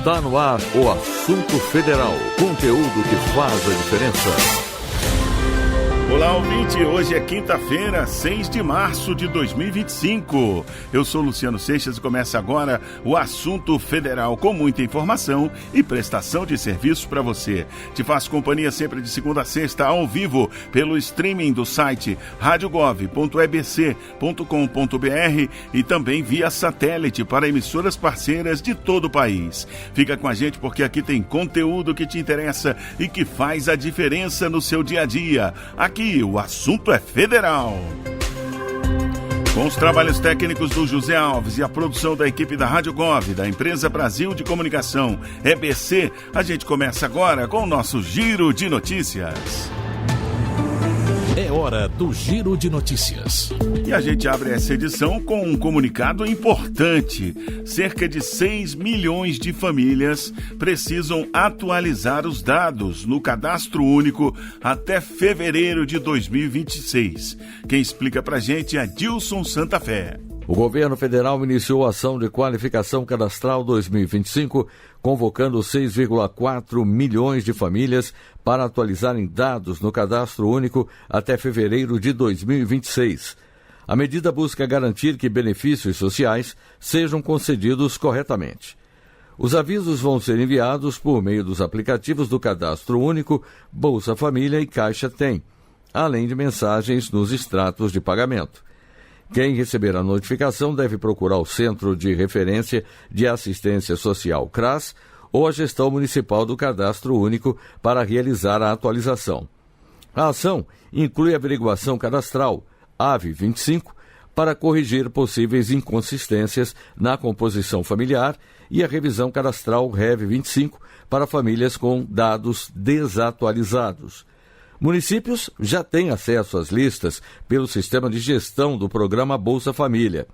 Está no ar o Assunto Federal, conteúdo que faz a diferença. Olá, ouvinte, hoje é quinta-feira, 6 de março de 2025. Eu sou Luciano Seixas e começa agora o Assunto Federal, com muita informação e prestação de serviço para você. Te faço companhia sempre de segunda a sexta, ao vivo, pelo streaming do site radiogov.ebc.com.br e também via satélite para emissoras parceiras de todo o país. Fica com a gente porque aqui tem conteúdo que te interessa e que faz a diferença no seu dia a dia. Aqui o assunto é federal. Com os trabalhos técnicos do José Alves e a produção da equipe da Rádio Gov, da Empresa Brasil de Comunicação, EBC, a gente começa agora com o nosso Giro de Notícias. É hora do Giro de Notícias. E a gente abre essa edição com um comunicado importante. Cerca de 6 milhões de famílias precisam atualizar os dados no Cadastro Único até fevereiro de 2026. Quem explica pra gente é Dilson Santa Fé. O governo federal iniciou a ação de qualificação cadastral 2025, convocando 6,4 milhões de famílias para atualizarem dados no Cadastro Único até fevereiro de 2026. A medida busca garantir que benefícios sociais sejam concedidos corretamente. Os avisos vão ser enviados por meio dos aplicativos do Cadastro Único, Bolsa Família e Caixa Tem, além de mensagens nos extratos de pagamento. Quem receber a notificação deve procurar o Centro de Referência de Assistência Social, CRAS, ou a Gestão Municipal do Cadastro Único para realizar a atualização. A ação inclui a averiguação cadastral, AVE 25, para corrigir possíveis inconsistências na composição familiar e a revisão cadastral REV 25 para famílias com dados desatualizados. Municípios já têm acesso às listas pelo sistema de gestão do programa Bolsa Família.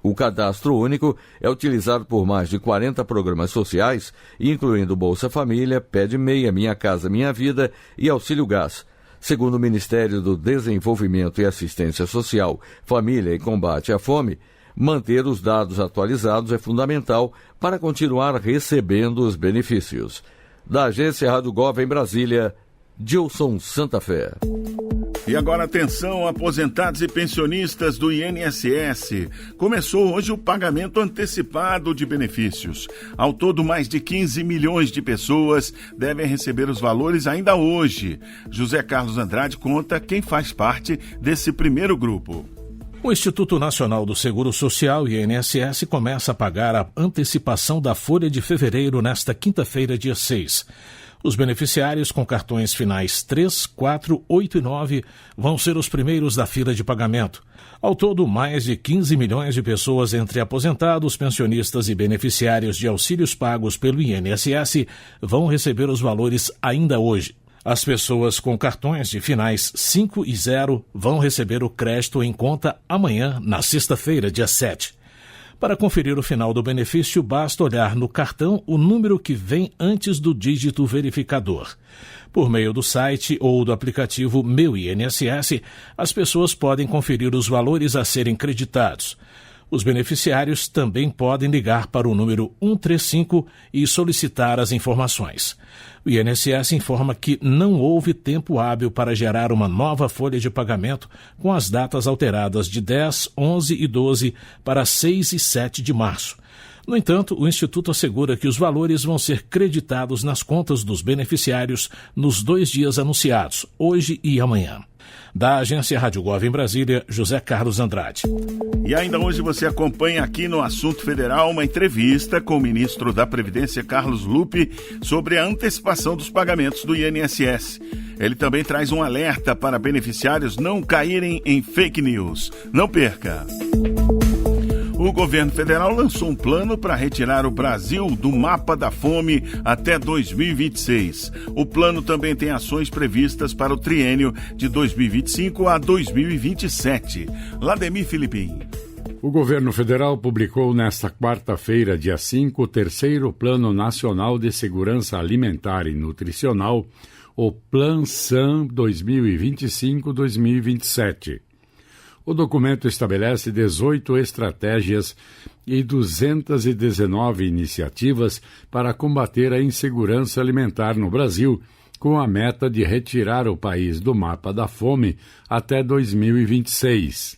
O Cadastro Único é utilizado por mais de 40 programas sociais, incluindo Bolsa Família, Pé de Meia, Minha Casa Minha Vida e Auxílio Gás. Segundo o Ministério do Desenvolvimento e Assistência Social, Família e Combate à Fome, manter os dados atualizados é fundamental para continuar recebendo os benefícios. Da Agência Rádio Gov em Brasília, Dilson Santa Fé. E agora atenção, aposentados e pensionistas do INSS. Começou hoje o pagamento antecipado de benefícios. Ao todo, mais de 15 milhões de pessoas devem receber os valores ainda hoje. José Carlos Andrade conta quem faz parte desse primeiro grupo. O Instituto Nacional do Seguro Social, INSS, começa a pagar a antecipação da folha de fevereiro nesta quinta-feira, dia 6. Os beneficiários com cartões finais 3, 4, 8 e 9 vão ser os primeiros da fila de pagamento. Ao todo, mais de 15 milhões de pessoas entre aposentados, pensionistas e beneficiários de auxílios pagos pelo INSS vão receber os valores ainda hoje. As pessoas com cartões de finais 5 e 0 vão receber o crédito em conta amanhã, na sexta-feira, dia 7. Para conferir o final do benefício, basta olhar no cartão o número que vem antes do dígito verificador. Por meio do site ou do aplicativo Meu INSS, as pessoas podem conferir os valores a serem creditados. Os beneficiários também podem ligar para o número 135 e solicitar as informações. O INSS informa que não houve tempo hábil para gerar uma nova folha de pagamento com as datas alteradas de 10, 11 e 12 para 6 e 7 de março. No entanto, o Instituto assegura que os valores vão ser creditados nas contas dos beneficiários nos 2 dias anunciados, hoje e amanhã. Da Agência Rádio Gov em Brasília, José Carlos Andrade. E ainda hoje você acompanha aqui no Assunto Federal uma entrevista com o ministro da Previdência, Carlos Lupe, sobre a antecipação dos pagamentos do INSS. Ele também traz um alerta para beneficiários não caírem em fake news. Não perca! O governo federal lançou um plano para retirar o Brasil do mapa da fome até 2026. O plano também tem ações previstas para o triênio de 2025 a 2027. Lademir Filipim. O governo federal publicou nesta quarta-feira, dia 5, o terceiro Plano Nacional de Segurança Alimentar e Nutricional, o PLAN-SAN 2025-2027. O documento estabelece 18 estratégias e 219 iniciativas para combater a insegurança alimentar no Brasil, com a meta de retirar o país do mapa da fome até 2026.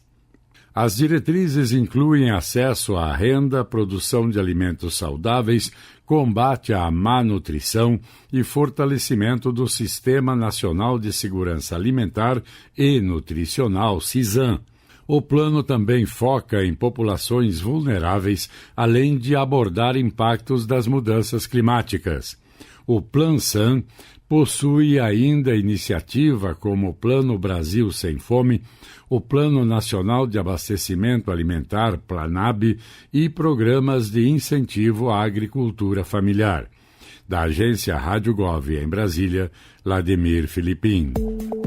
As diretrizes incluem acesso à renda, produção de alimentos saudáveis, combate à má nutrição e fortalecimento do Sistema Nacional de Segurança Alimentar e Nutricional, SISAN. O plano também foca em populações vulneráveis, além de abordar impactos das mudanças climáticas. O Plan-SAN possui ainda iniciativa como o Plano Brasil Sem Fome, o Plano Nacional de Abastecimento Alimentar, PLANAB, e programas de incentivo à agricultura familiar. Da agência Rádio Gov em Brasília, Vladimir Filipim.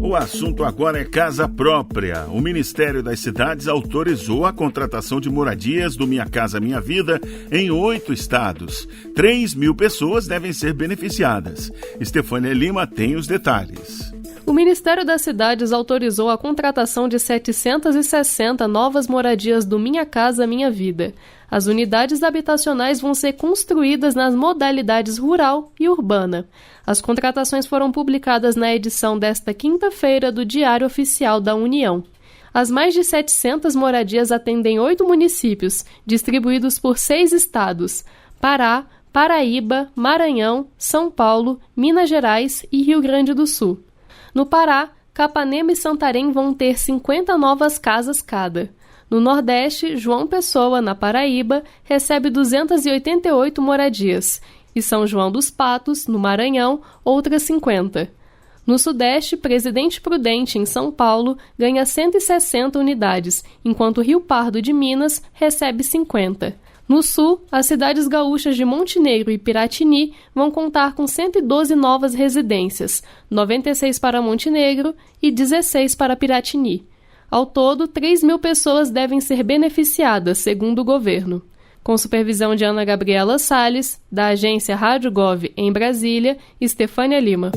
O assunto agora é casa própria. O Ministério das Cidades autorizou a contratação de moradias do Minha Casa Minha Vida em 8 estados. 3.000 pessoas devem ser beneficiadas. Estefânia Lima tem os detalhes. O Ministério das Cidades autorizou a contratação de 760 novas moradias do Minha Casa Minha Vida. As unidades habitacionais vão ser construídas nas modalidades rural e urbana. As contratações foram publicadas na edição desta quinta-feira do Diário Oficial da União. As mais de 700 moradias atendem 8 municípios, distribuídos por 6 estados: Pará, Paraíba, Maranhão, São Paulo, Minas Gerais e Rio Grande do Sul. No Pará, Capanema e Santarém vão ter 50 novas casas cada. No Nordeste, João Pessoa, na Paraíba, recebe 288 moradias. E São João dos Patos, no Maranhão, outras 50. No Sudeste, Presidente Prudente, em São Paulo, ganha 160 unidades, enquanto Rio Pardo de Minas recebe 50. No Sul, as cidades gaúchas de Montenegro e Piratini vão contar com 112 novas residências, 96 para Montenegro e 16 para Piratini. Ao todo, 3.000 pessoas devem ser beneficiadas, segundo o governo. Com supervisão de Ana Gabriela Salles, da agência Rádio Gov em Brasília, Estefânia Lima.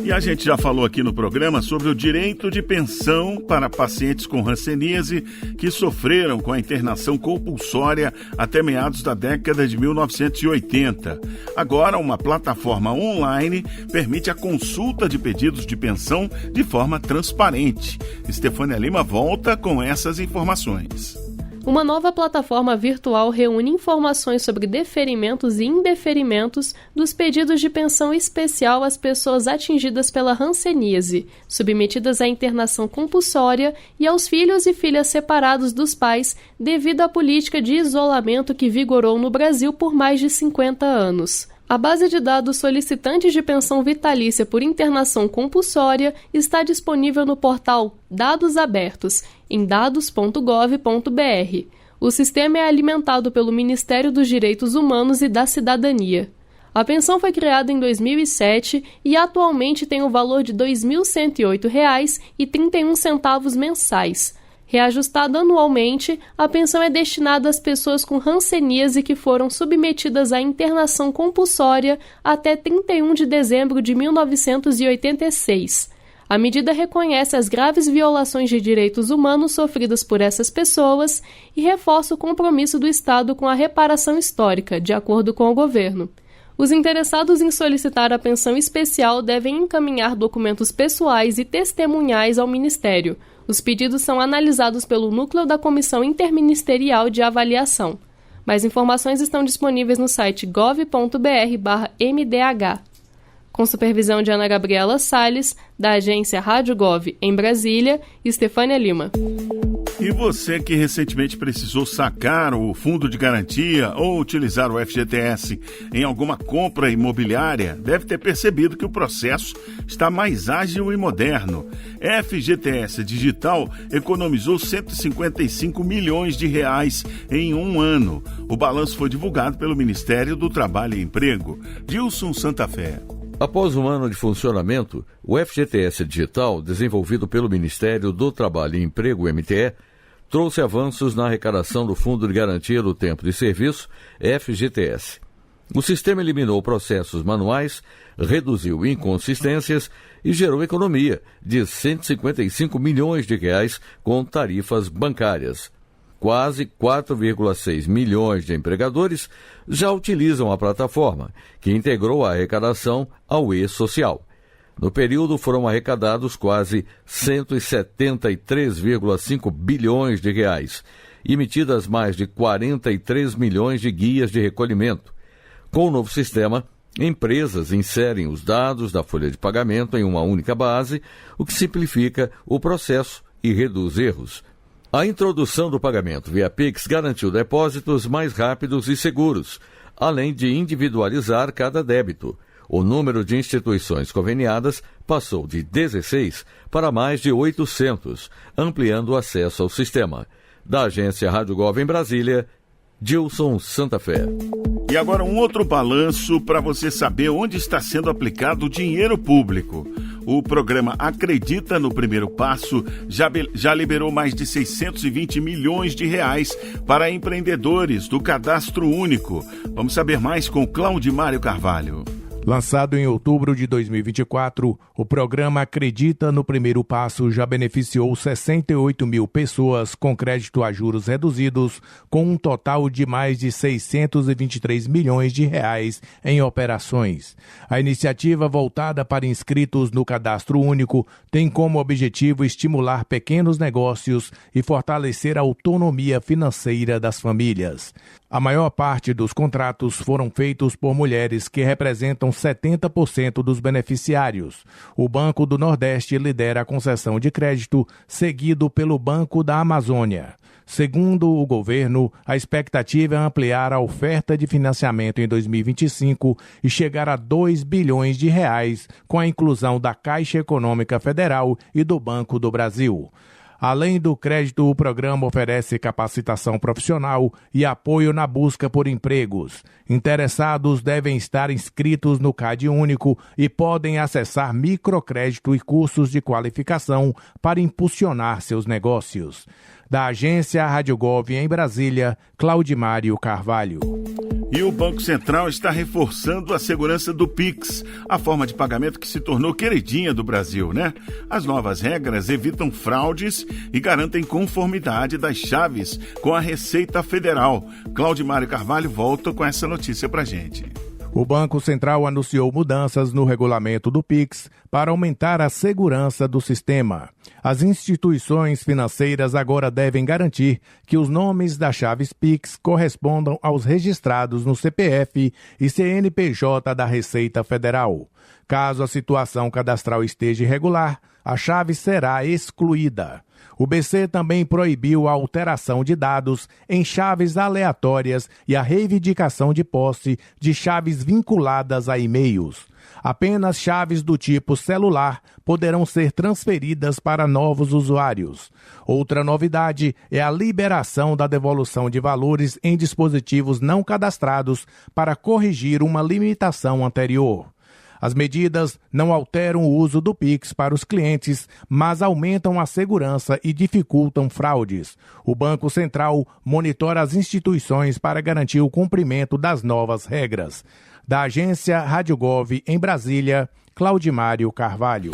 E a gente já falou aqui no programa sobre o direito de pensão para pacientes com hanseníase que sofreram com a internação compulsória até meados da década de 1980. Agora, uma plataforma online permite a consulta de pedidos de pensão de forma transparente. Estefânia Lima volta com essas informações. Uma nova plataforma virtual reúne informações sobre deferimentos e indeferimentos dos pedidos de pensão especial às pessoas atingidas pela hanseníase, submetidas à internação compulsória, e aos filhos e filhas separados dos pais devido à política de isolamento que vigorou no Brasil por mais de 50 anos. A base de dados solicitantes de pensão vitalícia por internação compulsória está disponível no portal Dados Abertos, em dados.gov.br. O sistema é alimentado pelo Ministério dos Direitos Humanos e da Cidadania. A pensão foi criada em 2007 e atualmente tem o valor de R$ 2.108,31 mensais. Reajustada anualmente, a pensão é destinada às pessoas com hanseníase que foram submetidas à internação compulsória até 31 de dezembro de 1986. A medida reconhece as graves violações de direitos humanos sofridas por essas pessoas e reforça o compromisso do Estado com a reparação histórica, de acordo com o governo. Os interessados em solicitar a pensão especial devem encaminhar documentos pessoais e testemunhais ao Ministério. Os pedidos são analisados pelo núcleo da Comissão Interministerial de Avaliação. Mais informações estão disponíveis no site gov.br/mdh. Com supervisão de Ana Gabriela Salles, da agência Rádio Gov em Brasília, Estefânia Lima. E você que recentemente precisou sacar o fundo de garantia ou utilizar o FGTS em alguma compra imobiliária, deve ter percebido que o processo está mais ágil e moderno. FGTS Digital economizou R$ 155 milhões em um ano. O balanço foi divulgado pelo Ministério do Trabalho e Emprego. Gilson Santa Fé. Após um ano de funcionamento, o FGTS Digital, desenvolvido pelo Ministério do Trabalho e Emprego, MTE, trouxe avanços na arrecadação do Fundo de Garantia do Tempo de Serviço, FGTS. O sistema eliminou processos manuais, reduziu inconsistências e gerou economia de 155 milhões de reais com tarifas bancárias. Quase 4,6 milhões de empregadores já utilizam a plataforma, que integrou a arrecadação ao e-social. No período foram arrecadados quase 173,5 bilhões de reais, emitidas mais de 43 milhões de guias de recolhimento. Com o novo sistema, empresas inserem os dados da folha de pagamento em uma única base, o que simplifica o processo e reduz erros. A introdução do pagamento via Pix garantiu depósitos mais rápidos e seguros, além de individualizar cada débito. O número de instituições conveniadas passou de 16 para mais de 800, ampliando o acesso ao sistema. Da agência Rádio Gov em Brasília, Gilson Santa Fé. E agora um outro balanço para você saber onde está sendo aplicado o dinheiro público. O programa Acredita no Primeiro Passo já liberou mais de 620 milhões de reais para empreendedores do Cadastro Único. Vamos saber mais com Claudimário Carvalho. Lançado em outubro de 2024, o programa Acredita no Primeiro Passo já beneficiou 68 mil pessoas com crédito a juros reduzidos, com um total de mais de 623 milhões de reais em operações. A iniciativa voltada para inscritos no Cadastro Único tem como objetivo estimular pequenos negócios e fortalecer a autonomia financeira das famílias. A maior parte dos contratos foram feitos por mulheres que representam 70% dos beneficiários. O Banco do Nordeste lidera a concessão de crédito, seguido pelo Banco da Amazônia. Segundo o governo, a expectativa é ampliar a oferta de financiamento em 2025 e chegar a 2 bilhões de reais com a inclusão da Caixa Econômica Federal e do Banco do Brasil. Além do crédito, o programa oferece capacitação profissional e apoio na busca por empregos. Interessados devem estar inscritos no CAD Único e podem acessar microcrédito e cursos de qualificação para impulsionar seus negócios. Da agência Rádio Gov em Brasília, Claudimário Carvalho. E o Banco Central está reforçando a segurança do Pix, a forma de pagamento que se tornou queridinha do Brasil, né? As novas regras evitam fraudes e garantem conformidade das chaves com a Receita Federal. Claudimário Carvalho volta com essa notícia pra gente. O Banco Central anunciou mudanças no regulamento do Pix para aumentar a segurança do sistema. As instituições financeiras agora devem garantir que os nomes das chaves Pix correspondam aos registrados no CPF e CNPJ da Receita Federal. Caso a situação cadastral esteja irregular, a chave será excluída. O BC também proibiu a alteração de dados em chaves aleatórias e a reivindicação de posse de chaves vinculadas a e-mails. Apenas chaves do tipo celular poderão ser transferidas para novos usuários. Outra novidade é a liberação da devolução de valores em dispositivos não cadastrados para corrigir uma limitação anterior. As medidas não alteram o uso do Pix para os clientes, mas aumentam a segurança e dificultam fraudes. O Banco Central monitora as instituições para garantir o cumprimento das novas regras. Da agência Rádio Gov em Brasília, Claudimário Carvalho.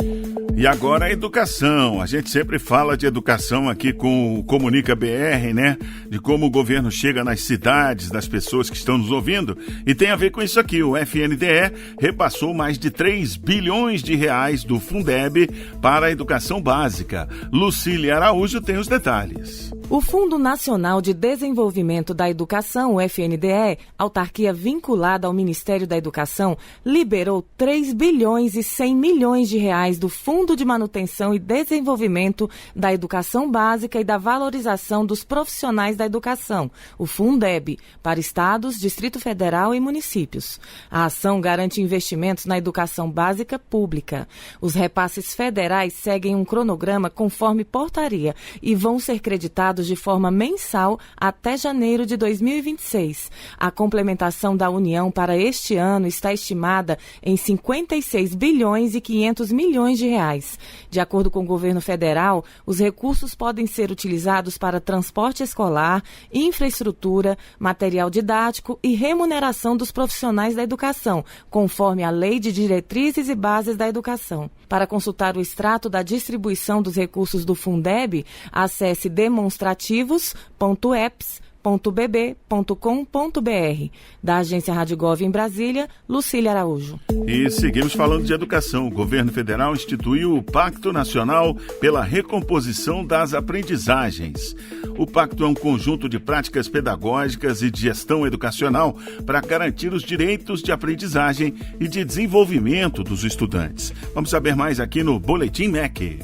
E agora a educação. A gente sempre fala de educação aqui com o Comunica BR, né? De como o governo chega nas cidades, das pessoas que estão nos ouvindo. E tem a ver com isso aqui. O FNDE repassou mais de 3 bilhões de reais do Fundeb para a educação básica. Lucília Araújo tem os detalhes. O Fundo Nacional de Desenvolvimento da Educação, o FNDE, autarquia vinculada ao Ministério da Educação, liberou 3 bilhões e 100 milhões de reais do Fundo de Manutenção e Desenvolvimento da Educação Básica e da Valorização dos Profissionais da Educação, o Fundeb, para estados, Distrito Federal e municípios. A ação garante investimentos na educação básica pública. Os repasses federais seguem um cronograma conforme portaria e vão ser creditados pagados de forma mensal até janeiro de 2026. A complementação da União para este ano está estimada em 56 bilhões e 500 milhões de reais. De acordo com o governo federal, os recursos podem ser utilizados para transporte escolar, infraestrutura, material didático e remuneração dos profissionais da educação, conforme a Lei de Diretrizes e Bases da Educação. Para consultar o extrato da distribuição dos recursos do Fundeb, acesse demonstrativos.eps.bb.com.br. Da Agência Rádio Gov em Brasília, Lucília Araújo. E seguimos falando de educação. O governo federal instituiu o Pacto Nacional pela Recomposição das Aprendizagens. O pacto é um conjunto de práticas pedagógicas e de gestão educacional para garantir os direitos de aprendizagem e de desenvolvimento dos estudantes. Vamos saber mais aqui no Boletim MEC.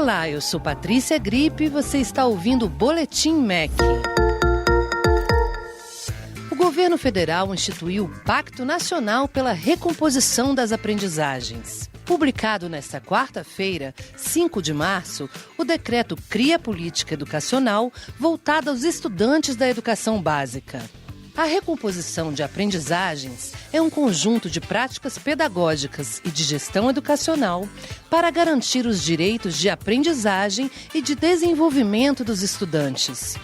Olá, eu sou Patrícia Gripe e você está ouvindo o Boletim MEC. O governo federal instituiu o Pacto Nacional pela Recomposição das Aprendizagens. Publicado nesta quarta-feira, 5 de março, o decreto cria política educacional voltada aos estudantes da educação básica. A recomposição de aprendizagens é um conjunto de práticas pedagógicas e de gestão educacional para garantir os direitos de aprendizagem e de desenvolvimento dos estudantes.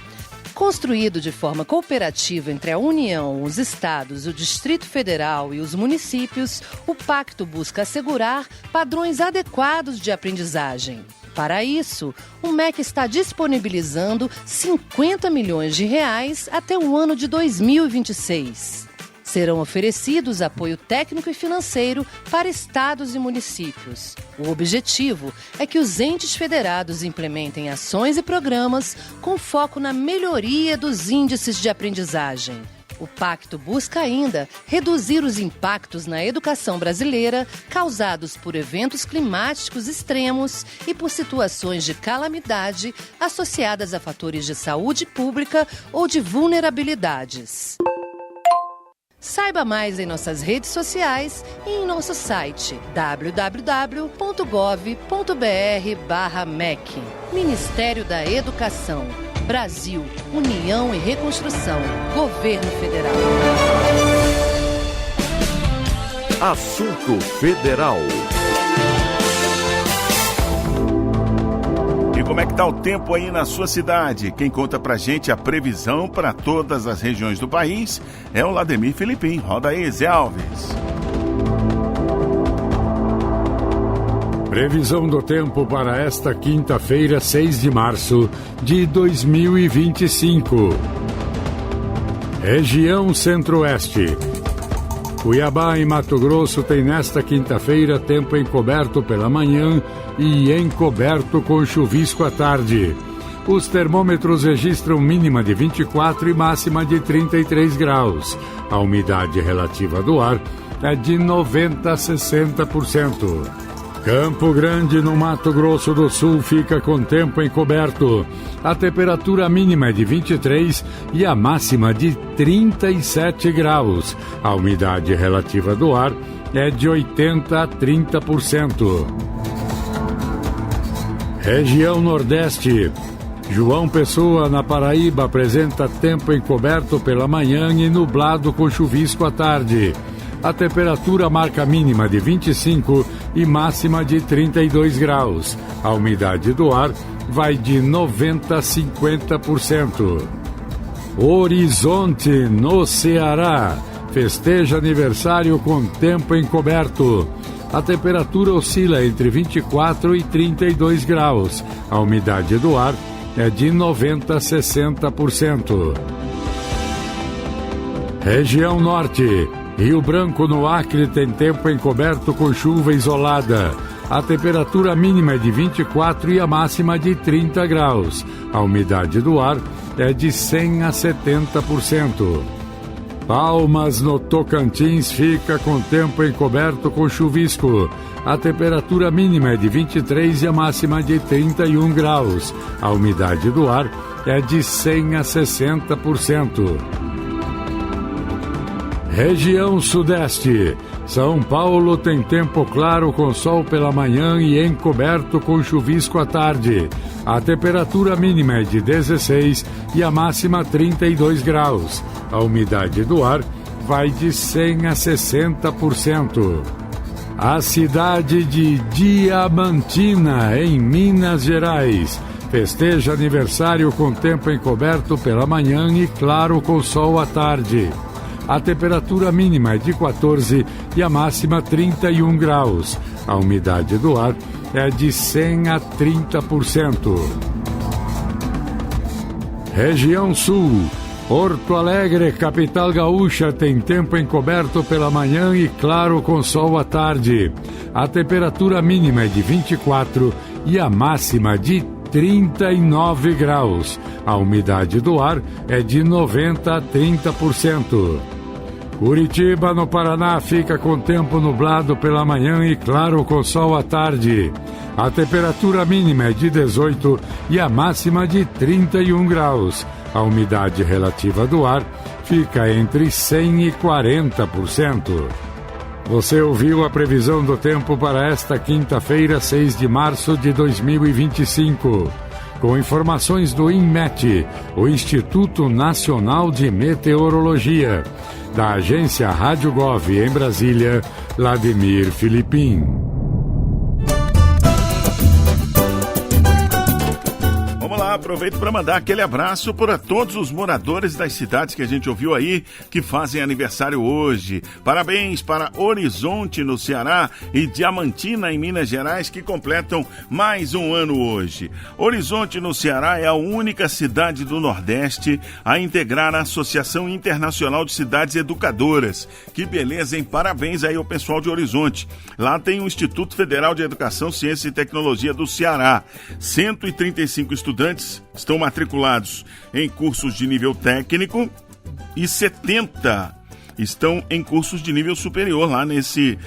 Construído de forma cooperativa entre a União, os estados, o Distrito Federal e os municípios, o pacto busca assegurar padrões adequados de aprendizagem. Para isso, o MEC está disponibilizando 50 milhões de reais até o ano de 2026. Serão oferecidos apoio técnico e financeiro para estados e municípios. O objetivo é que os entes federados implementem ações e programas com foco na melhoria dos índices de aprendizagem. O pacto busca ainda reduzir os impactos na educação brasileira causados por eventos climáticos extremos e por situações de calamidade associadas a fatores de saúde pública ou de vulnerabilidades. Saiba mais em nossas redes sociais e em nosso site www.gov.br/MEC. Ministério da Educação. Brasil, União e Reconstrução. Governo Federal. Assunto Federal. E como é que tá o tempo aí na sua cidade? Quem conta pra gente a previsão para todas as regiões do país é o Lademir Filipim. Roda aí, Zé Alves. Previsão do tempo para esta quinta-feira, 6 de março de 2025. Região Centro-Oeste. Cuiabá e Mato Grosso tem nesta quinta-feira tempo encoberto pela manhã e encoberto com chuvisco à tarde. Os termômetros registram mínima de 24 e máxima de 33 graus. A umidade relativa do ar é de 90% a 60%. Campo Grande, no Mato Grosso do Sul, fica com tempo encoberto. A temperatura mínima é de 23 e a máxima de 37 graus. A umidade relativa do ar é de 80% a 30%. Região Nordeste. João Pessoa, na Paraíba, apresenta tempo encoberto pela manhã e nublado com chuvisco à tarde. A temperatura marca mínima de 25 e máxima de 32 graus. A umidade do ar vai de 90% a 50%. Horizonte, no Ceará, festeja aniversário com tempo encoberto. A temperatura oscila entre 24 e 32 graus. A umidade do ar é de 90% a 60%. Região Norte. Rio Branco, no Acre, tem tempo encoberto com chuva isolada. A temperatura mínima é de 24 e a máxima de 30 graus. A umidade do ar é de 100% a 70%. Palmas, no Tocantins, fica com tempo encoberto com chuvisco. A temperatura mínima é de 23 e a máxima de 31 graus. A umidade do ar é de 100% a 60%. Região Sudeste. São Paulo tem tempo claro com sol pela manhã e encoberto com chuvisco à tarde. A temperatura mínima é de 16 e a máxima 32 graus. A umidade do ar vai de 100 a 60%. A cidade de Diamantina, em Minas Gerais, festeja aniversário com tempo encoberto pela manhã e claro com sol à tarde. A temperatura mínima é de 14 e a máxima 31 graus. A umidade do ar é de 100 a 30%. Região Sul. Porto Alegre, capital gaúcha, tem tempo encoberto pela manhã e claro com sol à tarde. A temperatura mínima é de 24 e a máxima de 39 graus. A umidade do ar é de 90 a 30%. Curitiba, no Paraná, fica com tempo nublado pela manhã e claro com sol à tarde. A temperatura mínima é de 18 e a máxima de 31 graus. A umidade relativa do ar fica entre 100 e 40%. Você ouviu a previsão do tempo para esta quinta-feira, 6 de março de 2025. Com informações do INMET, o Instituto Nacional de Meteorologia. Da agência Rádio Gov em Brasília, Vladimir Filipim. Aproveito para mandar aquele abraço para todos os moradores das cidades que a gente ouviu aí, que fazem aniversário hoje. Parabéns para Horizonte, no Ceará, e Diamantina, em Minas Gerais, que completam mais um ano hoje. Horizonte, no Ceará, é a única cidade do Nordeste a integrar a Associação Internacional de Cidades Educadoras. Que beleza, hein? Parabéns aí ao pessoal de Horizonte. Lá tem o Instituto Federal de Educação, Ciência e Tecnologia do Ceará. 135 estudantes estão matriculados em cursos de nível técnico e 70 estão em cursos de nível superior lá nesse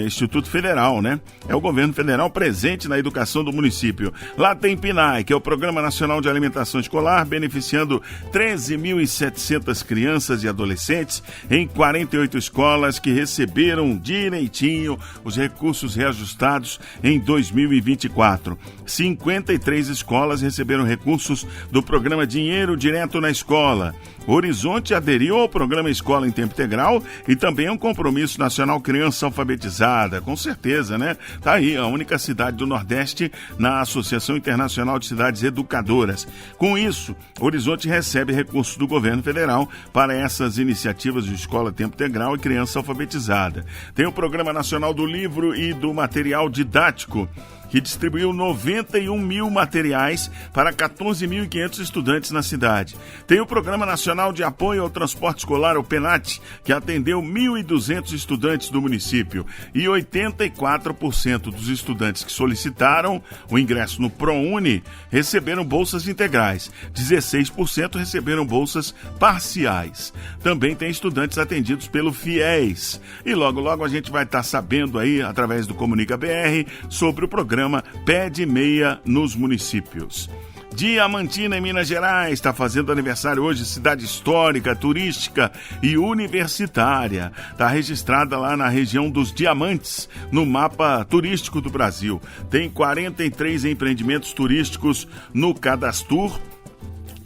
Instituto Federal, né? É o governo federal presente na educação do município. Lá tem PNAE, que é o Programa Nacional de Alimentação Escolar, beneficiando 13.700 crianças e adolescentes em 48 escolas que receberam direitinho os recursos reajustados em 2024. 53 escolas receberam recursos do programa Dinheiro Direto na Escola. Horizonte aderiu ao programa Escola em Tempo Integral e também é um compromisso nacional Criança Alfabetizada, com certeza, né? Tá aí, a única cidade do Nordeste na Associação Internacional de Cidades Educadoras. Com isso, Horizonte recebe recursos do governo federal para essas iniciativas de Escola Tempo Integral e Criança Alfabetizada. Tem o Programa Nacional do Livro e do Material Didático, que distribuiu 91 mil materiais para 14.500 estudantes na cidade. Tem o Programa Nacional de Apoio ao Transporte Escolar, o PENAT, que atendeu 1.200 estudantes do município. E 84% dos estudantes que solicitaram o ingresso no ProUni receberam bolsas integrais. 16% receberam bolsas parciais. Também tem estudantes atendidos pelo FIES. E logo, logo a gente vai estar sabendo aí, através do Comunica BR, sobre o programa Pé de Meia nos municípios. Diamantina, em Minas Gerais, está fazendo aniversário hoje, cidade histórica, turística e universitária. Está registrada lá na região dos Diamantes, no mapa turístico do Brasil. Tem 43 empreendimentos turísticos no Cadastur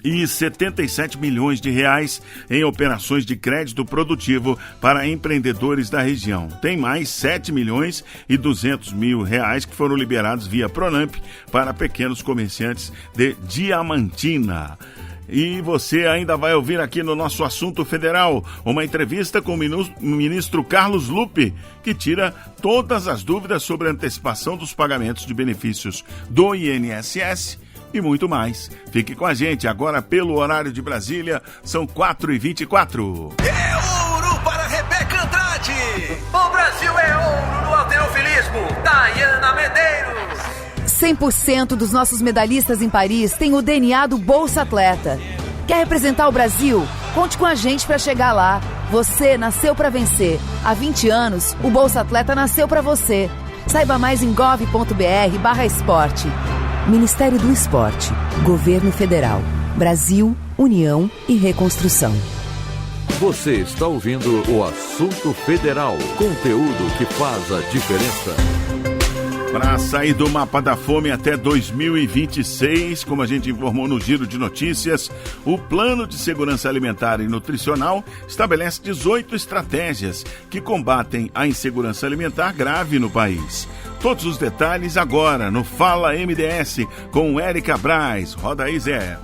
e 77 milhões de reais em operações de crédito produtivo para empreendedores da região. Tem mais 7 milhões e 200 mil reais que foram liberados via Pronamp para pequenos comerciantes de Diamantina. E você ainda vai ouvir aqui no nosso Assunto Federal uma entrevista com o ministro Carlos Lupe, que tira todas as dúvidas sobre a antecipação dos pagamentos de benefícios do INSS e muito mais. Fique com a gente agora pelo horário de Brasília, são 4h24. É ouro para Rebeca Andrade! O Brasil é ouro no halterofilismo! Dayana Medeiros! 100% dos nossos medalhistas em Paris têm o DNA do Bolsa Atleta. Quer representar o Brasil? Conte com a gente para chegar lá. Você nasceu para vencer. Há 20 anos, o Bolsa Atleta nasceu para você. Saiba mais em gov.br/esporte. Ministério do Esporte, Governo Federal, Brasil, União e Reconstrução. Você está ouvindo o Assunto Federal, conteúdo que faz a diferença. Para sair do mapa da fome até 2026, como a gente informou no Giro de Notícias, o Plano de Segurança Alimentar e Nutricional estabelece 18 estratégias que combatem a insegurança alimentar grave no país. Todos os detalhes agora no Fala MDS com Érica Braz. Roda aí, Zé.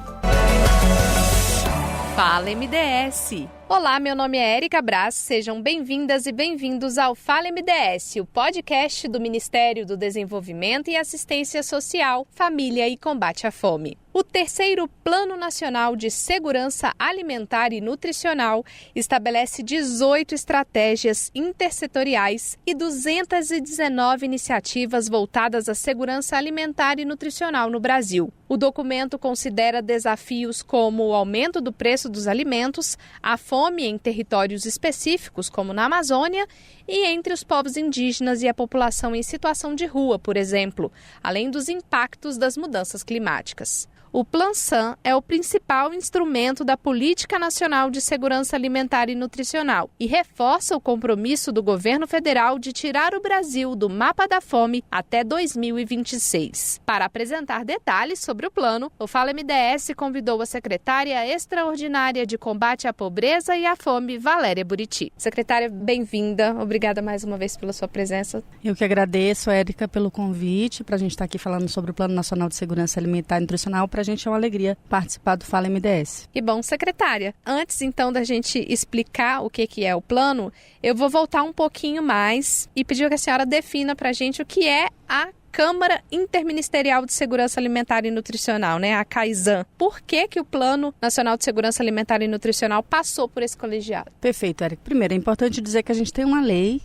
Fala MDS. Olá, meu nome é Érica Braz, sejam bem-vindas e bem-vindos ao Fala MDS, o podcast do Ministério do Desenvolvimento e Assistência Social, Família e Combate à Fome. O terceiro Plano Nacional de Segurança Alimentar e Nutricional estabelece 18 estratégias intersetoriais e 219 iniciativas voltadas à segurança alimentar e nutricional no Brasil. O documento considera desafios como o aumento do preço dos alimentos, a fome em territórios específicos, como na Amazônia, e entre os povos indígenas e a população em situação de rua, por exemplo, além dos impactos das mudanças climáticas. O Plan-SAN é o principal instrumento da Política Nacional de Segurança Alimentar e Nutricional e reforça o compromisso do governo federal de tirar o Brasil do mapa da fome até 2026. Para apresentar detalhes sobre o plano, o Fala MDS convidou a secretária extraordinária de combate à pobreza e à fome, Valéria Buriti. Secretária, bem-vinda. Obrigada mais uma vez pela sua presença. Eu que agradeço, Érica, pelo convite para a gente estar aqui falando sobre o Plano Nacional de Segurança Alimentar e Nutricional. Para a gente é uma alegria participar do Fala MDS. Que bom, secretária. Antes, então, da gente explicar o que é o plano, eu vou voltar um pouquinho mais e pedir que a senhora defina para a gente o que é a Câmara Interministerial de Segurança Alimentar e Nutricional, né, a CAISAN. Por que o Plano Nacional de Segurança Alimentar e Nutricional passou por esse colegiado? Perfeito, Érica. Primeiro, é importante dizer que a gente tem uma lei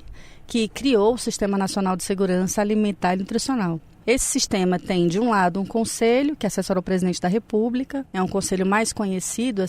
que criou o Sistema Nacional de Segurança Alimentar e Nutricional. Esse sistema tem, de um lado, um conselho que assessora o presidente da República. É um conselho mais conhecido,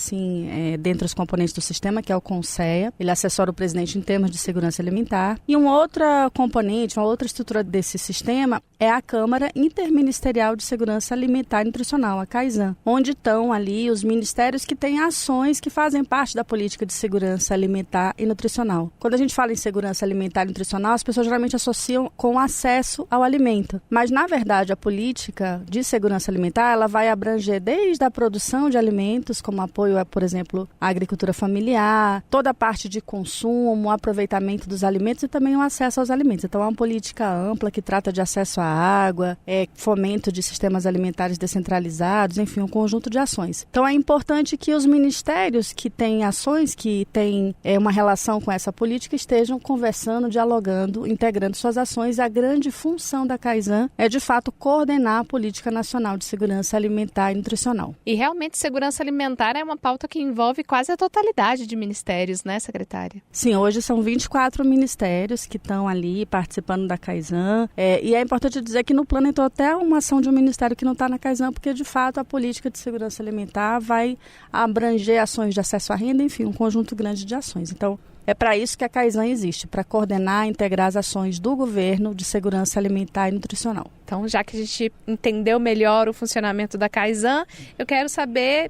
dentre os componentes do sistema, que é o CONSEA. Ele assessora o presidente em termos de segurança alimentar. E um outro componente, uma outra estrutura desse sistema é a Câmara Interministerial de Segurança Alimentar e Nutricional, a CAISAN, onde estão ali os ministérios que têm ações que fazem parte da política de segurança alimentar e nutricional. Quando a gente fala em segurança alimentar e nutricional, as pessoas geralmente associam com acesso ao alimento. Mas, na verdade, a política de segurança alimentar, ela vai abranger desde a produção de alimentos, como apoio a, por exemplo, a agricultura familiar, toda a parte de consumo, aproveitamento dos alimentos e também o acesso aos alimentos. Então, é uma política ampla que trata de acesso à água, fomento de sistemas alimentares descentralizados, enfim, um conjunto de ações. Então, é importante que os ministérios que têm ações, que têm uma relação com essa política, estejam conversando, dialogando, integrando suas ações. A grande função da CAISAN é, de fato, coordenar a Política Nacional de Segurança Alimentar e Nutricional. E realmente segurança alimentar é uma pauta que envolve quase a totalidade de ministérios, né, secretária? Sim, hoje são 24 ministérios que estão ali participando da CAISAN. E é importante dizer que no plano entrou até uma ação de um ministério que não está na CAISAN, porque, de fato, a política de segurança alimentar vai abranger ações de acesso à renda, enfim, um conjunto grande de ações. Então, é para isso que a CAISAN existe, para coordenar e integrar as ações do governo de segurança alimentar e nutricional. Então, já que a gente entendeu melhor o funcionamento da CAISAN, eu quero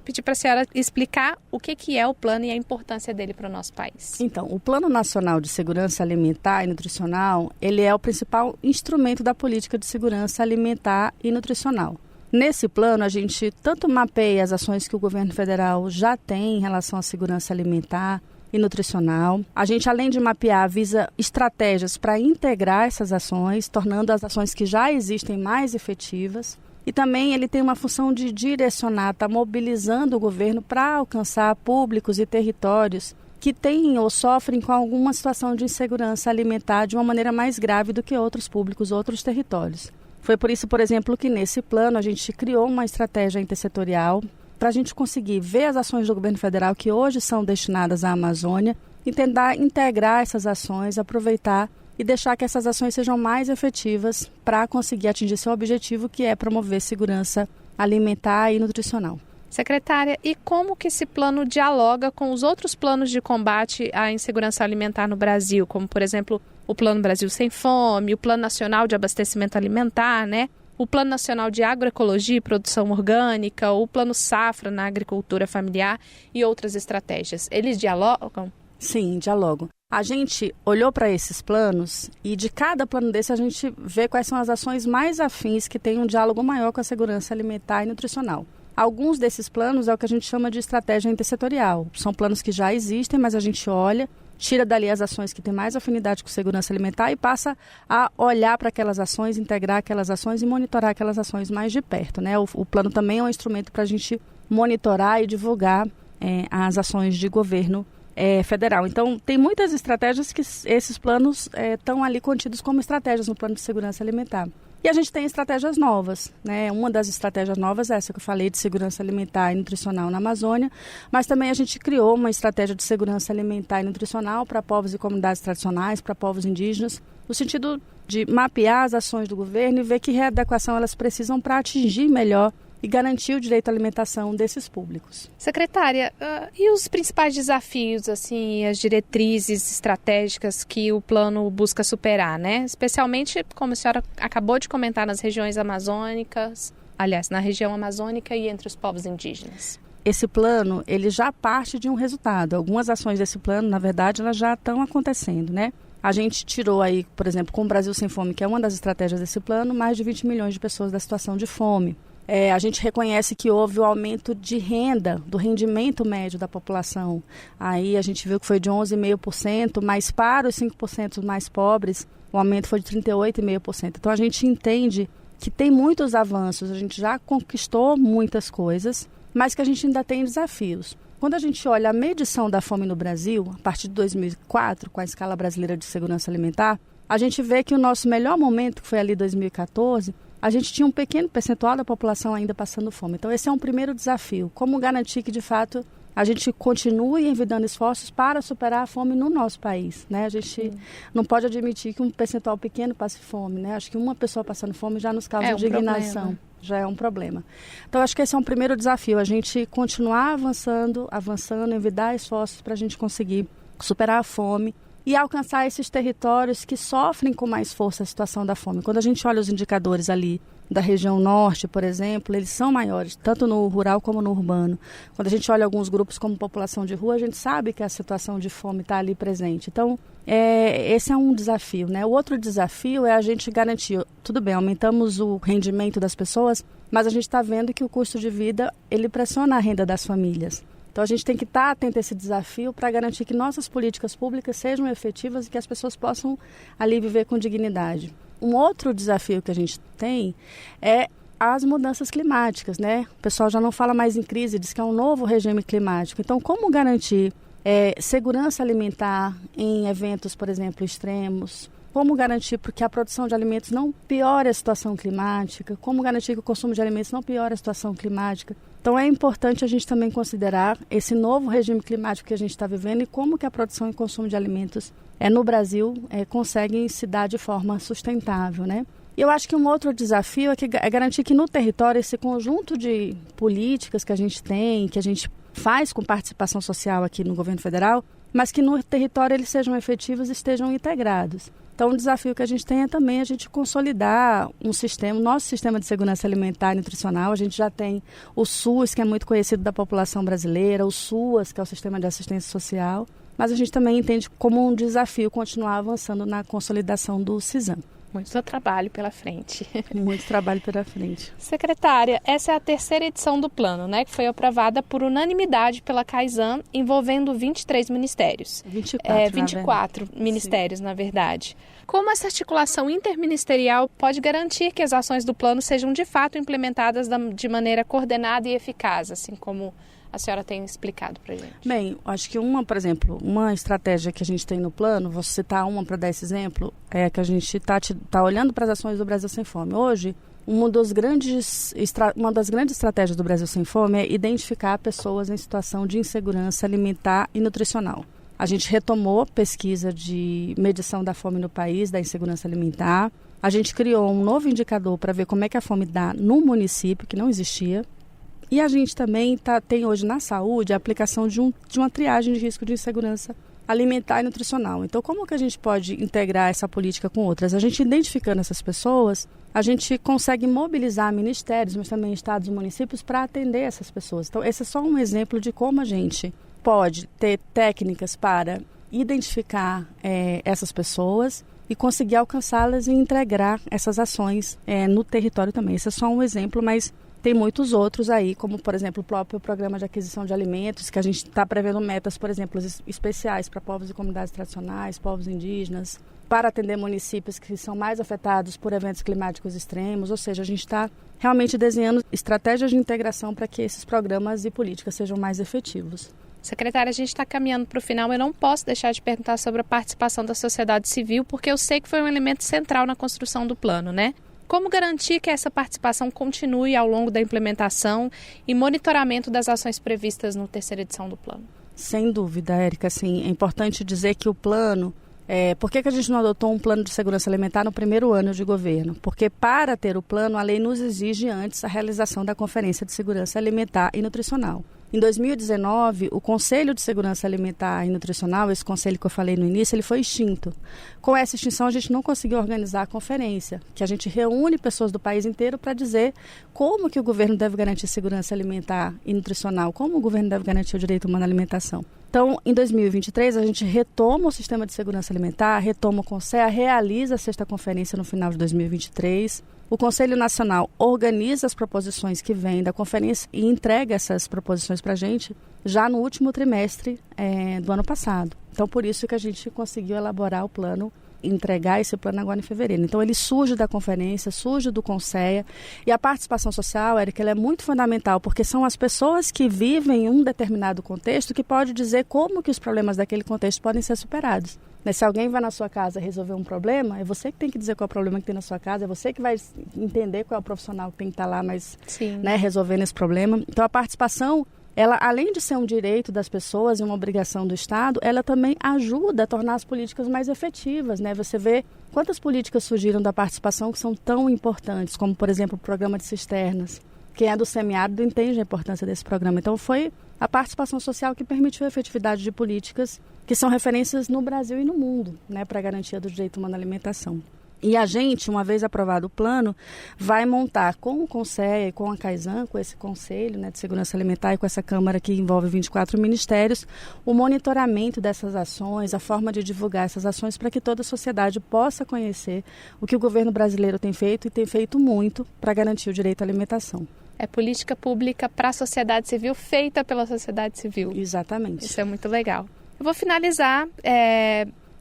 pedir para a senhora explicar o que é o plano e a importância dele para o nosso país. Então, o Plano Nacional de Segurança Alimentar e Nutricional, ele é o principal instrumento da política de segurança alimentar e nutricional. Nesse plano, a gente tanto mapeia as ações que o governo federal já tem em relação à segurança alimentar e nutricional. A gente, além de mapear, visa estratégias para integrar essas ações, tornando as ações que já existem mais efetivas. E também ele tem uma função de direcionar, está mobilizando o governo para alcançar públicos e territórios que têm ou sofrem com alguma situação de insegurança alimentar de uma maneira mais grave do que outros públicos, outros territórios. Foi por isso, por exemplo, que nesse plano a gente criou uma estratégia intersetorial para a gente conseguir ver as ações do governo federal que hoje são destinadas à Amazônia e tentar integrar essas ações, aproveitar e deixar que essas ações sejam mais efetivas para conseguir atingir seu objetivo, que é promover segurança alimentar e nutricional. Secretária, e como que esse plano dialoga com os outros planos de combate à insegurança alimentar no Brasil, como, por exemplo, o Plano Brasil Sem Fome, o Plano Nacional de Abastecimento Alimentar, né? o Plano Nacional de Agroecologia e Produção Orgânica, o Plano Safra na agricultura familiar e outras estratégias. Eles dialogam? Sim, dialogam. A gente olhou para esses planos e de cada plano desse a gente vê quais são as ações mais afins que têm um diálogo maior com a segurança alimentar e nutricional. Alguns desses planos é o que a gente chama de estratégia intersetorial. São planos que já existem, mas a gente olha, tira dali as ações que têm mais afinidade com segurança alimentar e passa a olhar para aquelas ações, integrar aquelas ações e monitorar aquelas ações mais de perto, né? O plano também é um instrumento para a gente monitorar e divulgar as ações de governo federal. Então, tem muitas estratégias que esses planos estão ali contidos como estratégias no plano de segurança alimentar. E a gente tem estratégias novas, né? Uma das estratégias novas é essa que eu falei de segurança alimentar e nutricional na Amazônia, mas também a gente criou uma estratégia de segurança alimentar e nutricional para povos e comunidades tradicionais, para povos indígenas, no sentido de mapear as ações do governo e ver que readequação elas precisam para atingir melhor e garantir o direito à alimentação desses públicos. Secretária, e os principais desafios, assim, as diretrizes estratégicas que o plano busca superar, né? Especialmente, como a senhora acabou de comentar, nas regiões amazônicas, aliás, na região amazônica e entre os povos indígenas. Esse plano, ele já parte de um resultado. Algumas ações desse plano, na verdade, elas já estão acontecendo, né? A gente tirou aí, por exemplo, com o Brasil Sem Fome, que é uma das estratégias desse plano, mais de 20 milhões de pessoas da situação de fome. A gente reconhece que houve o aumento de renda, do rendimento médio da população. Aí a gente viu que foi de 11,5%, mas para os 5% mais pobres, o aumento foi de 38,5%. Então a gente entende que tem muitos avanços, a gente já conquistou muitas coisas, mas que a gente ainda tem desafios. Quando a gente olha a medição da fome no Brasil, a partir de 2004, com a escala brasileira de segurança alimentar, a gente vê que o nosso melhor momento, que foi ali 2014, a gente tinha um pequeno percentual da população ainda passando fome. Então, esse é um primeiro desafio. Como garantir que, de fato, a gente continue envidando esforços para superar a fome no nosso país, né? A gente não pode admitir que um percentual pequeno passe fome, né? Acho que uma pessoa passando fome já nos causa indignação. Problema. Já é um problema. Então, acho que esse é um primeiro desafio. A gente continuar avançando, envidar esforços para a gente conseguir superar a fome e alcançar esses territórios que sofrem com mais força a situação da fome. Quando a gente olha os indicadores ali da região norte, por exemplo, eles são maiores, tanto no rural como no urbano. Quando a gente olha alguns grupos como população de rua, a gente sabe que a situação de fome está ali presente. Então, esse é um desafio, né? O outro desafio é a gente garantir, tudo bem, aumentamos o rendimento das pessoas, mas a gente está vendo que o custo de vida, ele pressiona a renda das famílias. Então, a gente tem que estar atento a esse desafio para garantir que nossas políticas públicas sejam efetivas e que as pessoas possam ali viver com dignidade. Um outro desafio que a gente tem é as mudanças climáticas, né? O pessoal já não fala mais em crise, diz que é um novo regime climático. Então, como garantir segurança alimentar em eventos, por exemplo, extremos? Como garantir que a produção de alimentos não piore a situação climática? Como garantir que o consumo de alimentos não piore a situação climática? Então, é importante a gente também considerar esse novo regime climático que a gente está vivendo e como que a produção e consumo de alimentos no Brasil conseguem se dar de forma sustentável, né? E eu acho que um outro desafio é garantir que no território esse conjunto de políticas que a gente tem, que a gente faz com participação social aqui no governo federal, mas que no território eles sejam efetivos e estejam integrados. Então, o desafio que a gente tem é também a gente consolidar nosso sistema de segurança alimentar e nutricional. A gente já tem o SUS, que é muito conhecido da população brasileira, o SUAS, que é o Sistema de Assistência Social, mas a gente também entende como um desafio continuar avançando na consolidação do CISAM. Muito trabalho pela frente. Muito trabalho pela frente. Secretária, essa é a terceira edição do plano, né, que foi aprovada por unanimidade pela CAISAM, envolvendo 23 ministérios. 24 ministérios, na verdade. Como essa articulação interministerial pode garantir que as ações do plano sejam de fato implementadas de maneira coordenada e eficaz, assim como a senhora tem explicado para a gente? Bem, acho que por exemplo, uma estratégia que a gente tem no plano, vou citar uma para dar esse exemplo, é que a gente está olhando para as ações do Brasil Sem Fome. Hoje, uma das grandes estratégias do Brasil Sem Fome é identificar pessoas em situação de insegurança alimentar e nutricional. A gente retomou pesquisa de medição da fome no país, da insegurança alimentar. A gente criou um novo indicador para ver como é que a fome dá no município, que não existia. E a gente também tem hoje na saúde a aplicação de uma triagem de risco de insegurança alimentar e nutricional. Então, como que a gente pode integrar essa política com outras? A gente identificando essas pessoas, a gente consegue mobilizar ministérios, mas também estados e municípios para atender essas pessoas. Então, esse é só um exemplo de como a gente pode ter técnicas para identificar essas pessoas e conseguir alcançá-las e integrar essas ações no território também. Esse é só um exemplo, mas tem muitos outros aí, como, por exemplo, o próprio programa de aquisição de alimentos, que a gente está prevendo metas, por exemplo, especiais para povos e comunidades tradicionais, povos indígenas, para atender municípios que são mais afetados por eventos climáticos extremos. Ou seja, a gente está realmente desenhando estratégias de integração para que esses programas e políticas sejam mais efetivos. Secretária, a gente está caminhando para o final, eu não posso deixar de perguntar sobre a participação da sociedade civil, porque eu sei que foi um elemento central na construção do plano, né? Como garantir que essa participação continue ao longo da implementação e monitoramento das ações previstas na terceira edição do plano? Sem dúvida, Érica. Assim, é importante dizer que o plano... Por que a gente não adotou um plano de segurança alimentar no primeiro ano de governo? Porque para ter o plano, a lei nos exige antes a realização da Conferência de Segurança Alimentar e Nutricional. Em 2019, o Conselho de Segurança Alimentar e Nutricional, esse conselho que eu falei no início, ele foi extinto. Com essa extinção, a gente não conseguiu organizar a conferência, que a gente reúne pessoas do país inteiro para dizer como que o governo deve garantir segurança alimentar e nutricional, como o governo deve garantir o direito humano à alimentação. Então, em 2023, a gente retoma o sistema de segurança alimentar, retoma o CONSEA, realiza a sexta conferência no final de 2023. O Conselho Nacional organiza as proposições que vêm da conferência e entrega essas proposições para a gente já no último trimestre do ano passado. Então, por isso que a gente conseguiu elaborar o plano, entregar esse plano agora em fevereiro. Então, ele surge da conferência, surge do CONSEA, e a participação social, Érica, ela é muito fundamental, porque são as pessoas que vivem em um determinado contexto que pode dizer como que os problemas daquele contexto podem ser superados. Se alguém vai na sua casa resolver um problema, é você que tem que dizer qual é o problema que tem na sua casa, é você que vai entender qual é o profissional que tem que estar lá, resolvendo esse problema. Então, a participação, ela, além de ser um direito das pessoas e uma obrigação do Estado, ela também ajuda a tornar as políticas mais efetivas, né? Você vê quantas políticas surgiram da participação que são tão importantes, como, por exemplo, o programa de cisternas. Quem é do semiárido entende a importância desse programa. Então, foi a participação social que permitiu a efetividade de políticas que são referências no Brasil e no mundo, né, para a garantia do direito humano à alimentação. E a gente, uma vez aprovado o plano, vai montar com o CONSEA e com a CAISAN, com esse Conselho, né, de Segurança Alimentar e com essa Câmara que envolve 24 ministérios, o monitoramento dessas ações, a forma de divulgar essas ações para que toda a sociedade possa conhecer o que o governo brasileiro tem feito e tem feito muito para garantir o direito à alimentação. É política pública para a sociedade civil, feita pela sociedade civil. Exatamente. Isso é muito legal. Eu vou finalizar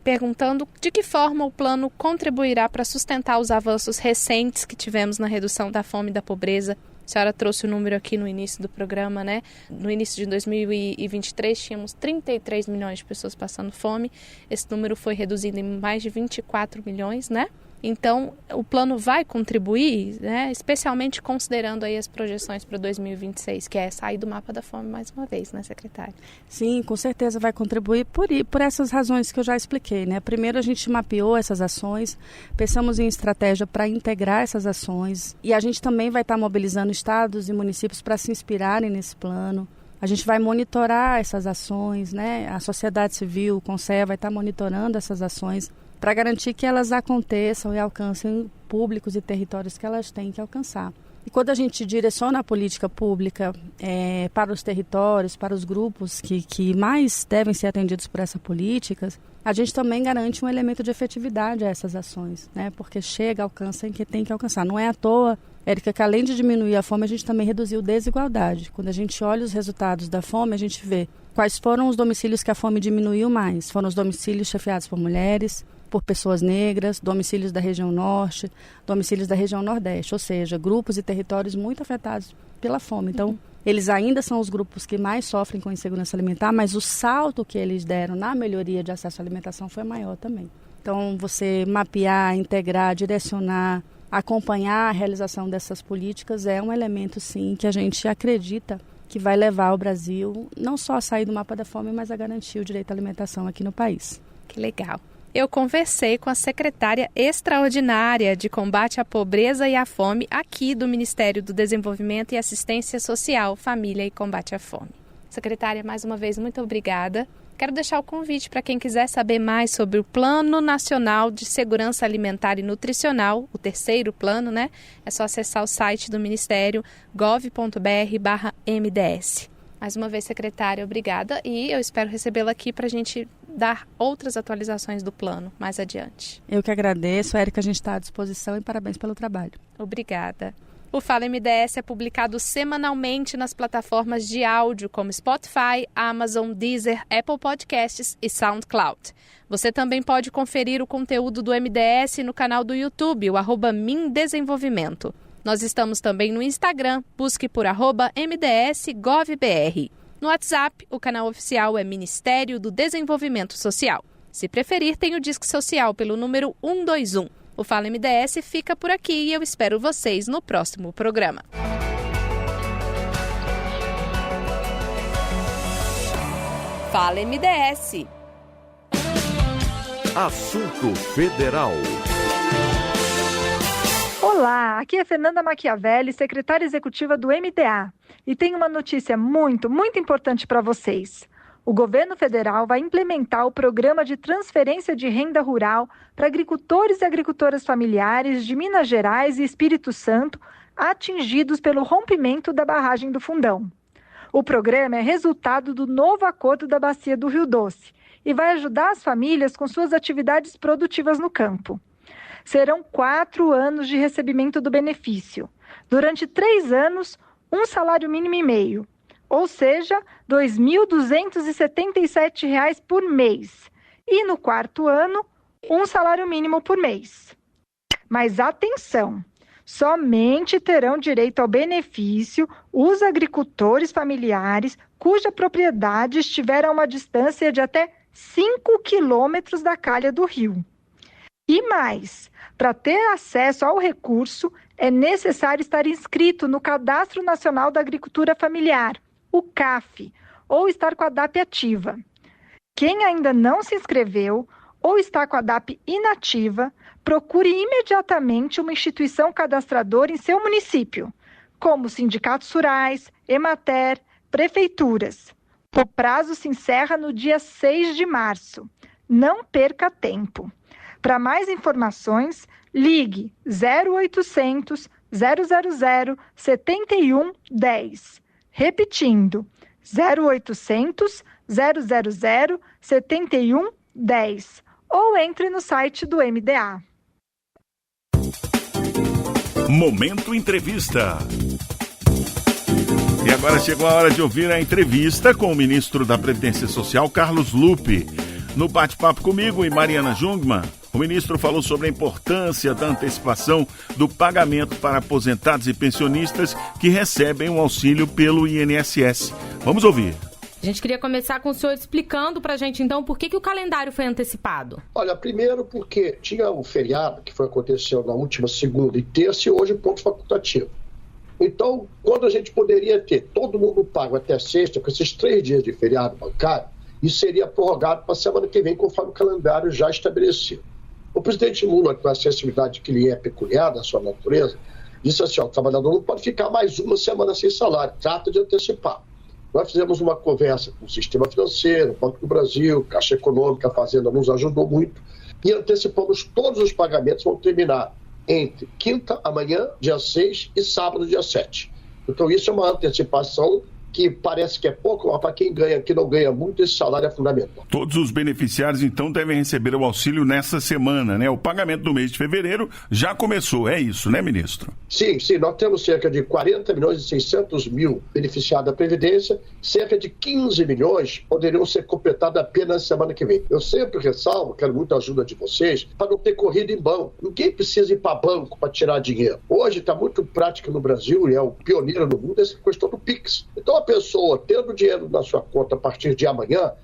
perguntando de que forma o plano contribuirá para sustentar os avanços recentes que tivemos na redução da fome e da pobreza. A senhora trouxe o número aqui no início do programa, né? No início de 2023, tínhamos 33 milhões de pessoas passando fome. Esse número foi reduzido em mais de 24 milhões, né? Então, o plano vai contribuir, né, especialmente considerando aí as projeções para 2026, que é sair do mapa da fome mais uma vez, né, secretária? Sim, com certeza vai contribuir por essas razões que eu já expliquei, né? Primeiro, a gente mapeou essas ações, pensamos em estratégia para integrar essas ações e a gente também vai estar mobilizando estados e municípios para se inspirarem nesse plano. A gente vai monitorar essas ações, né? A sociedade civil, o CONSEA vai estar monitorando essas ações para garantir que elas aconteçam e alcancem públicos e territórios que elas têm que alcançar. E quando a gente direciona a política pública para os territórios, para os grupos que mais devem ser atendidos por essa política, a gente também garante um elemento de efetividade a essas ações, né? Porque chega, alcança em que tem que alcançar. Não é à toa, Érica, que além de diminuir a fome, a gente também reduziu desigualdade. Quando a gente olha os resultados da fome, a gente vê quais foram os domicílios que a fome diminuiu mais. Foram os domicílios chefiados por mulheres, por pessoas negras, domicílios da região norte, domicílios da região nordeste, ou seja, grupos e territórios muito afetados pela fome. Então, eles ainda são os grupos que mais sofrem com insegurança alimentar, mas o salto que eles deram na melhoria de acesso à alimentação foi maior também. Então, você mapear, integrar, direcionar, acompanhar a realização dessas políticas é um elemento, sim, que a gente acredita que vai levar o Brasil não só a sair do mapa da fome, mas a garantir o direito à alimentação aqui no país. Que legal. Eu conversei com a secretária extraordinária de combate à pobreza e à fome aqui do Ministério do Desenvolvimento e Assistência Social, Família e Combate à Fome. Secretária, mais uma vez, muito obrigada. Quero deixar o convite para quem quiser saber mais sobre o Plano Nacional de Segurança Alimentar e Nutricional, o terceiro plano, né? É só acessar o site do Ministério, gov.br/MDS. Mais uma vez, secretária, obrigada, e eu espero recebê-la aqui para a gente dar outras atualizações do plano mais adiante. Eu que agradeço, Érica, a gente está à disposição e parabéns pelo trabalho. Obrigada. O Fala MDS é publicado semanalmente nas plataformas de áudio como Spotify, Amazon, Deezer, Apple Podcasts e SoundCloud. Você também pode conferir o conteúdo do MDS no canal do YouTube, o @MinDesenvolvimento. Nós estamos também no Instagram, busque por @MDSGovBR. No WhatsApp, o canal oficial é Ministério do Desenvolvimento Social. Se preferir, tem o Disque Social pelo número 121. O Fala MDS fica por aqui e eu espero vocês no próximo programa. Fala MDS. Assunto Federal. Olá, aqui é Fernanda Machiavelli, secretária executiva do MDA, e tenho uma notícia muito importante para vocês. O governo federal vai implementar o programa de transferência de renda rural para agricultores e agricultoras familiares de Minas Gerais e Espírito Santo atingidos pelo rompimento da barragem do Fundão. O programa é resultado do novo acordo da Bacia do Rio Doce e vai ajudar as famílias com suas atividades produtivas no campo. Serão 4 anos de recebimento do benefício. Durante 3 anos, um salário mínimo e meio, ou seja, R$ 2.277 por mês. E no 4º ano, um salário mínimo por mês. Mas atenção! Somente terão direito ao benefício os agricultores familiares cuja propriedade estiver a uma distância de até 5 quilômetros da calha do rio. E mais, para ter acesso ao recurso, é necessário estar inscrito no Cadastro Nacional da Agricultura Familiar, o CAF, ou estar com a DAP ativa. Quem ainda não se inscreveu ou está com a DAP inativa, procure imediatamente uma instituição cadastradora em seu município, como sindicatos rurais, Emater, prefeituras. O prazo se encerra no dia 6 de março. Não perca tempo. Para mais informações, ligue 0800 000 7110. Repetindo, 0800 000 7110. Ou entre no site do MDA. Momento Entrevista. E agora chegou a hora de ouvir a entrevista com o ministro da Previdência Social, Carlos Lupe. No bate-papo comigo e Mariana Jungmann, o ministro falou sobre a importância da antecipação do pagamento para aposentados e pensionistas que recebem um auxílio pelo INSS. Vamos ouvir. A gente queria começar com o senhor explicando para a gente, então, por que o calendário foi antecipado. Olha, primeiro porque tinha um feriado que aconteceu na última segunda e terça e hoje ponto facultativo. Então, quando a gente poderia ter todo mundo pago até sexta, com esses 3 dias de feriado bancário, isso seria prorrogado para a semana que vem, conforme o calendário já estabelecido. O presidente Lula, com a sensibilidade que lhe é peculiar da sua natureza, disse assim, o trabalhador não pode ficar mais uma semana sem salário, trata de antecipar. Nós fizemos uma conversa com o sistema financeiro, Banco do Brasil, Caixa Econômica, a Fazenda nos ajudou muito, e antecipamos todos os pagamentos, vão terminar entre quinta, amanhã, dia 6, e sábado, dia 7. Então isso é uma antecipação que parece que é pouco, mas para quem ganha, que não ganha muito, esse salário é fundamental. Todos os beneficiários, então, devem receber o auxílio nessa semana, né? O pagamento do mês de fevereiro já começou, é isso, né, ministro? Sim, nós temos cerca de 40 milhões e 600 mil beneficiados da Previdência, cerca de 15 milhões poderiam ser completados apenas na semana que vem. Eu sempre ressalvo, quero muita ajuda de vocês, para não ter corrida em banco. Ninguém precisa ir para banco para tirar dinheiro. Hoje está muito prático no Brasil, e é o pioneiro no mundo, essa questão do Pix. Então, a pessoa tendo dinheiro na sua conta a partir de amanhã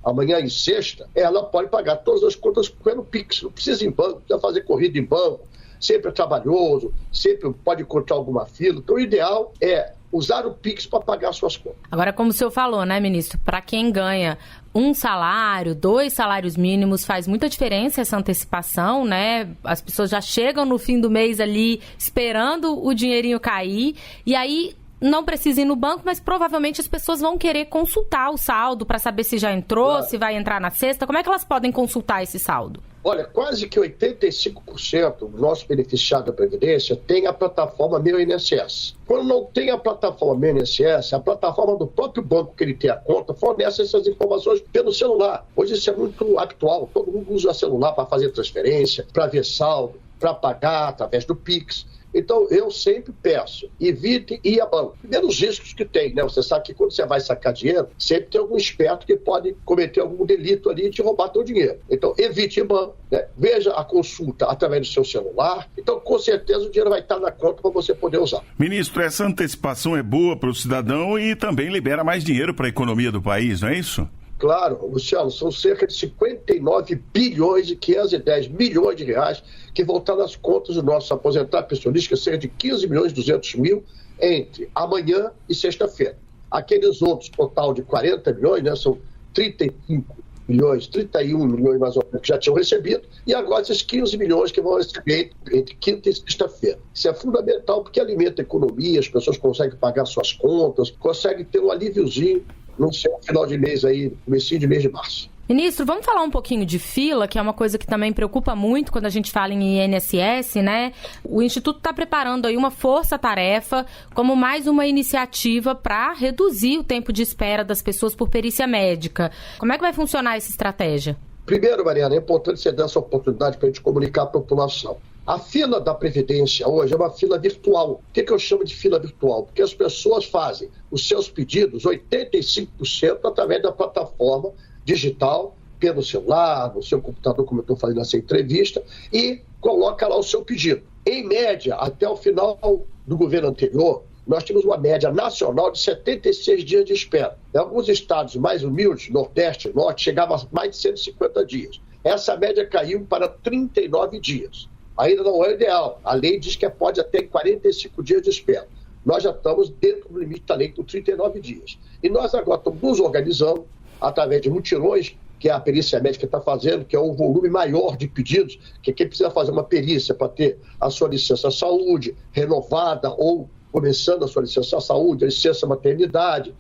e sexta, ela pode pagar todas as contas pelo Pix. Não precisa ir em banco, não precisa fazer corrida em banco. Sempre é trabalhoso, sempre pode encontrar alguma fila. Então, o ideal é usar o Pix para pagar suas contas. Agora, como o senhor falou, né, ministro? Para quem ganha um salário, 2 salários mínimos, faz muita diferença essa antecipação, né? As pessoas já chegam no fim do mês ali esperando o dinheirinho cair. E aí, não precisa ir no banco, mas provavelmente as pessoas vão querer consultar o saldo para saber se já entrou, se vai entrar na cesta. Como é que elas podem consultar esse saldo? Olha, quase que 85% do nosso beneficiário da Previdência tem a plataforma Meu INSS. Quando não tem a plataforma Meu INSS, a plataforma do próprio banco que ele tem a conta fornece essas informações pelo celular. Hoje isso é muito habitual, todo mundo usa o celular para fazer transferência, para ver saldo, para pagar através do Pix. Então, eu sempre peço, evite ir a banco. Menos riscos que tem, né? Você sabe que quando você vai sacar dinheiro, sempre tem algum esperto que pode cometer algum delito ali e te roubar teu dinheiro. Então, evite ir banco, né? Veja a consulta através do seu celular. Então, com certeza, o dinheiro vai estar na conta para você poder usar. Ministro, essa antecipação é boa para o cidadão e também libera mais dinheiro para a economia do país, não é isso? Claro, Luciano, são cerca de 59 bilhões e 510 milhões de reais que vão estar nas contas do nosso aposentado pensionista, cerca de 15 milhões e 200 mil entre amanhã e sexta-feira. Aqueles outros, total de 40 milhões, né, são 35 milhões, 31 milhões mais ou menos que já tinham recebido, e agora esses 15 milhões que vão receber entre quinta e sexta-feira. Isso é fundamental porque alimenta a economia, as pessoas conseguem pagar suas contas, conseguem ter um alíviozinho no seu final de mês aí, comecinho de mês de março. Ministro, vamos falar um pouquinho de fila, que é uma coisa que também preocupa muito quando a gente fala em INSS, né? O Instituto está preparando aí uma força-tarefa como mais uma iniciativa para reduzir o tempo de espera das pessoas por perícia médica. Como é que vai funcionar essa estratégia? Primeiro, Mariana, é importante você dar essa oportunidade para a gente comunicar à população. A fila da Previdência hoje é uma fila virtual. O que eu chamo de fila virtual? Porque as pessoas fazem os seus pedidos, 85%, através da plataforma digital, pelo celular, no seu computador, como eu estou fazendo essa entrevista, e coloca lá o seu pedido. Em média, até o final do governo anterior, nós tínhamos uma média nacional de 76 dias de espera. Em alguns estados mais humildes, Nordeste e Norte, chegava a mais de 150 dias. Essa média caiu para 39 dias. Ainda não é o ideal. A lei diz que pode até 45 dias de espera. Nós já estamos dentro do limite da lei com 39 dias. E nós agora estamos nos organizando através de mutirões, que a perícia médica está fazendo, que é um volume maior de pedidos, que quem precisa fazer uma perícia para ter a sua licença saúde renovada ou começando a sua licença saúde, a licença maternidade,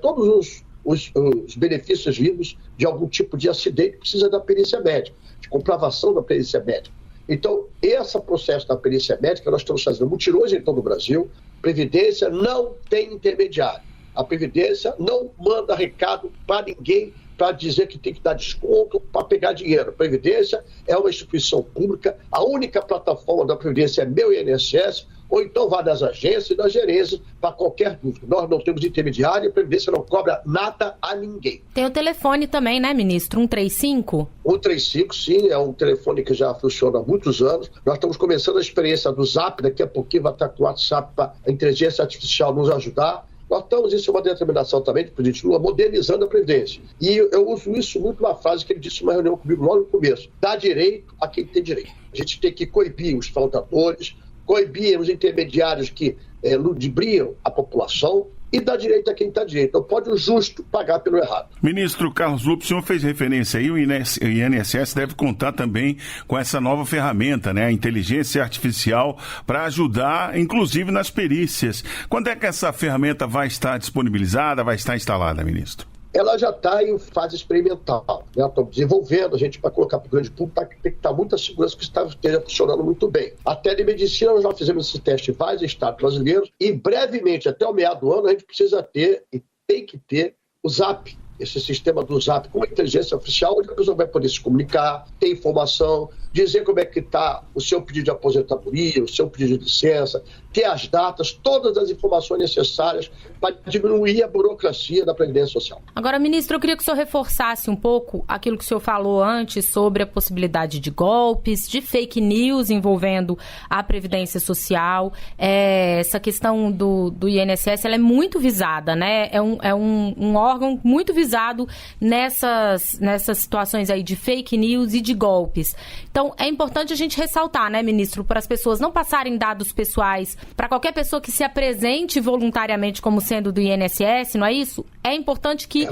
todos os benefícios vindos de algum tipo de acidente precisa da perícia médica, de comprovação da perícia médica. Então, esse processo da perícia médica, nós estamos fazendo mutirões em todo o Brasil. Previdência não tem intermediário. A Previdência não manda recado para ninguém para dizer que tem que dar desconto para pegar dinheiro. A Previdência é uma instituição pública, a única plataforma da Previdência é Meu INSS, ou então vá nas agências e nas gerências para qualquer dúvida. Nós não temos intermediário e a Previdência não cobra nada a ninguém. Tem o telefone também, né, ministro? 135? 135, sim, é um telefone que já funciona há muitos anos. Nós estamos começando a experiência do Zap, daqui a pouquinho vai estar com o WhatsApp para a inteligência artificial nos ajudar. Nós estamos, isso é uma determinação também do presidente Lula, modernizando a Previdência. E eu uso isso muito na frase que ele disse numa reunião comigo logo no começo. Dá direito a quem tem direito. A gente tem que coibir os fraudadores, coibir os intermediários que ludibriam a população e dar direito a quem está direito. Não pode o justo pagar pelo errado. Ministro Carlos Lupe, o senhor fez referência aí, o INSS deve contar também com essa nova ferramenta, né, a inteligência artificial, para ajudar, inclusive, nas perícias. Quando é que essa ferramenta vai estar disponibilizada, vai estar instalada, ministro? Ela já está em fase experimental, né? Estamos desenvolvendo, a gente para colocar para o grande público tem que estar muita segurança que esteja funcionando muito bem. A telemedicina, nós já fizemos esse teste em vários estados brasileiros e brevemente, até o meado do ano, a gente precisa ter e tem que ter o Zap, esse sistema do Zap com a inteligência artificial, onde a pessoa vai poder se comunicar, ter informação, dizer como é que está o seu pedido de aposentadoria, o seu pedido de licença, ter as datas, todas as informações necessárias para diminuir a burocracia da Previdência Social. Agora, ministro, eu queria que o senhor reforçasse um pouco aquilo que o senhor falou antes sobre a possibilidade de golpes, de fake news envolvendo a Previdência Social. Essa questão do INSS, ela é muito visada, né? É um órgão muito visado nessas situações aí de fake news e de golpes. Então, é importante a gente ressaltar, né, ministro, para as pessoas não passarem dados pessoais para qualquer pessoa que se apresente voluntariamente como sendo do INSS, não é isso? É importante que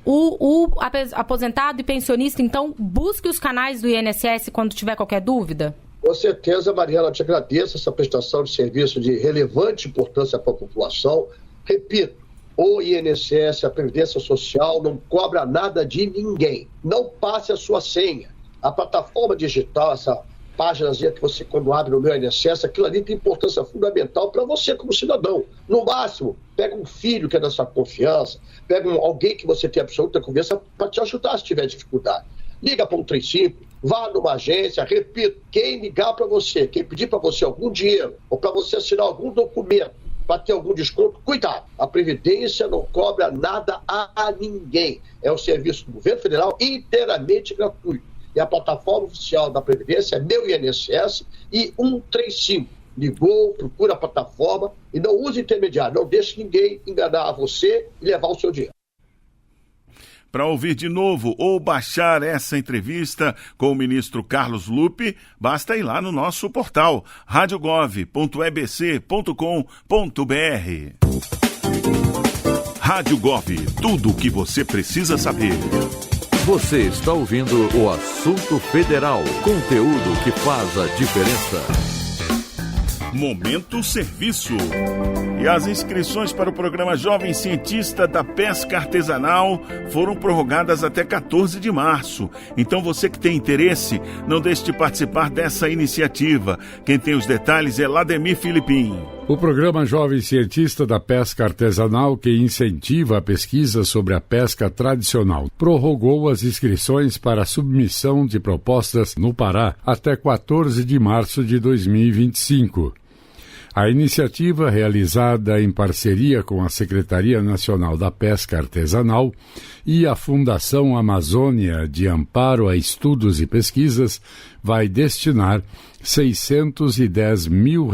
o aposentado e pensionista, então, busque os canais do INSS quando tiver qualquer dúvida? Com certeza, Mariana, eu te agradeço essa prestação de serviço de relevante importância para a população. Repito, o INSS, a Previdência Social, não cobra nada de ninguém. Não passe a sua senha. A plataforma digital, essa páginazinha que você, quando abre no meu INSS, aquilo ali tem importância fundamental para você como cidadão. No máximo, pega um filho que é da sua confiança, pega alguém que você tem absoluta confiança para te ajudar se tiver dificuldade. Liga para 135, vá numa agência, repito, quem ligar para você, quem pedir para você algum dinheiro ou para você assinar algum documento para ter algum desconto, cuidado, a Previdência não cobra nada a ninguém. É um serviço do governo federal inteiramente gratuito. E a plataforma oficial da Previdência é Meu INSS e 135. Ligou, procura a plataforma e não use intermediário, não deixe ninguém enganar você e levar o seu dinheiro. Para ouvir de novo ou baixar essa entrevista com o ministro Carlos Lupe, basta ir lá no nosso portal radiogov.ebc.com.br. Rádio Gov, tudo o que você precisa saber. Você está ouvindo o Assunto Federal, conteúdo que faz a diferença. Momento Serviço. E as inscrições para o programa Jovem Cientista da Pesca Artesanal foram prorrogadas até 14 de março. Então você que tem interesse, não deixe de participar dessa iniciativa. Quem tem os detalhes é Lademir Filipim. O programa Jovem Cientista da Pesca Artesanal, que incentiva a pesquisa sobre a pesca tradicional, prorrogou as inscrições para a submissão de propostas no Pará até 14 de março de 2025. A iniciativa, realizada em parceria com a Secretaria Nacional da Pesca Artesanal e a Fundação Amazônia de Amparo a Estudos e Pesquisas, vai destinar R$ 610 mil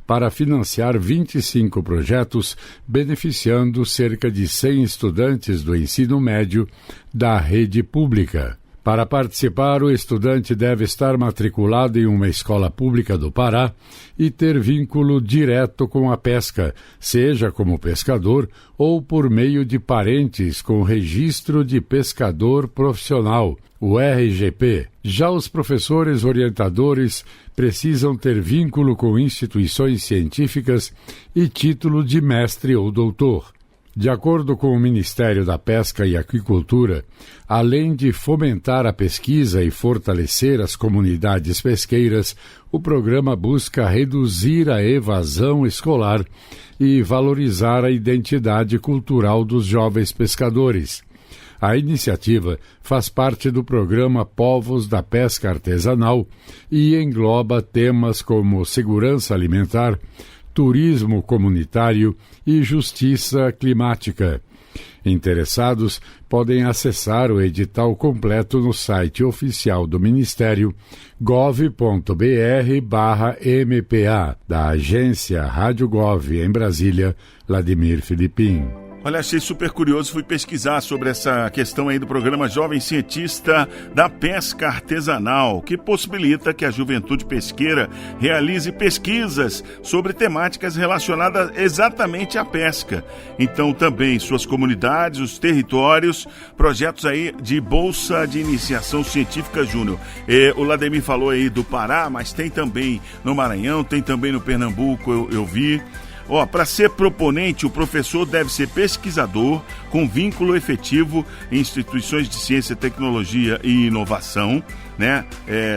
para financiar 25 projetos, beneficiando cerca de 100 estudantes do ensino médio da rede pública. Para participar, o estudante deve estar matriculado em uma escola pública do Pará e ter vínculo direto com a pesca, seja como pescador ou por meio de parentes com registro de pescador profissional, o RGP. Já os professores orientadores precisam ter vínculo com instituições científicas e título de mestre ou doutor. De acordo com o Ministério da Pesca e Aquicultura, além de fomentar a pesquisa e fortalecer as comunidades pesqueiras, o programa busca reduzir a evasão escolar e valorizar a identidade cultural dos jovens pescadores. A iniciativa faz parte do programa Povos da Pesca Artesanal e engloba temas como segurança alimentar, turismo comunitário e justiça climática. Interessados podem acessar o edital completo no site oficial do Ministério gov.br/MPA, da agência Rádio Gov em Brasília, Lademir Filipim. Olha, achei super curioso, fui pesquisar sobre essa questão aí do programa Jovem Cientista da Pesca Artesanal, que possibilita que a juventude pesqueira realize pesquisas sobre temáticas relacionadas exatamente à pesca. Então, também suas comunidades, os territórios, projetos aí de Bolsa de Iniciação Científica Júnior. O Lademir falou aí do Pará, mas tem também no Maranhão, tem também no Pernambuco, eu vi. Para ser proponente, o professor deve ser pesquisador com vínculo efetivo em instituições de ciência, tecnologia e inovação, né?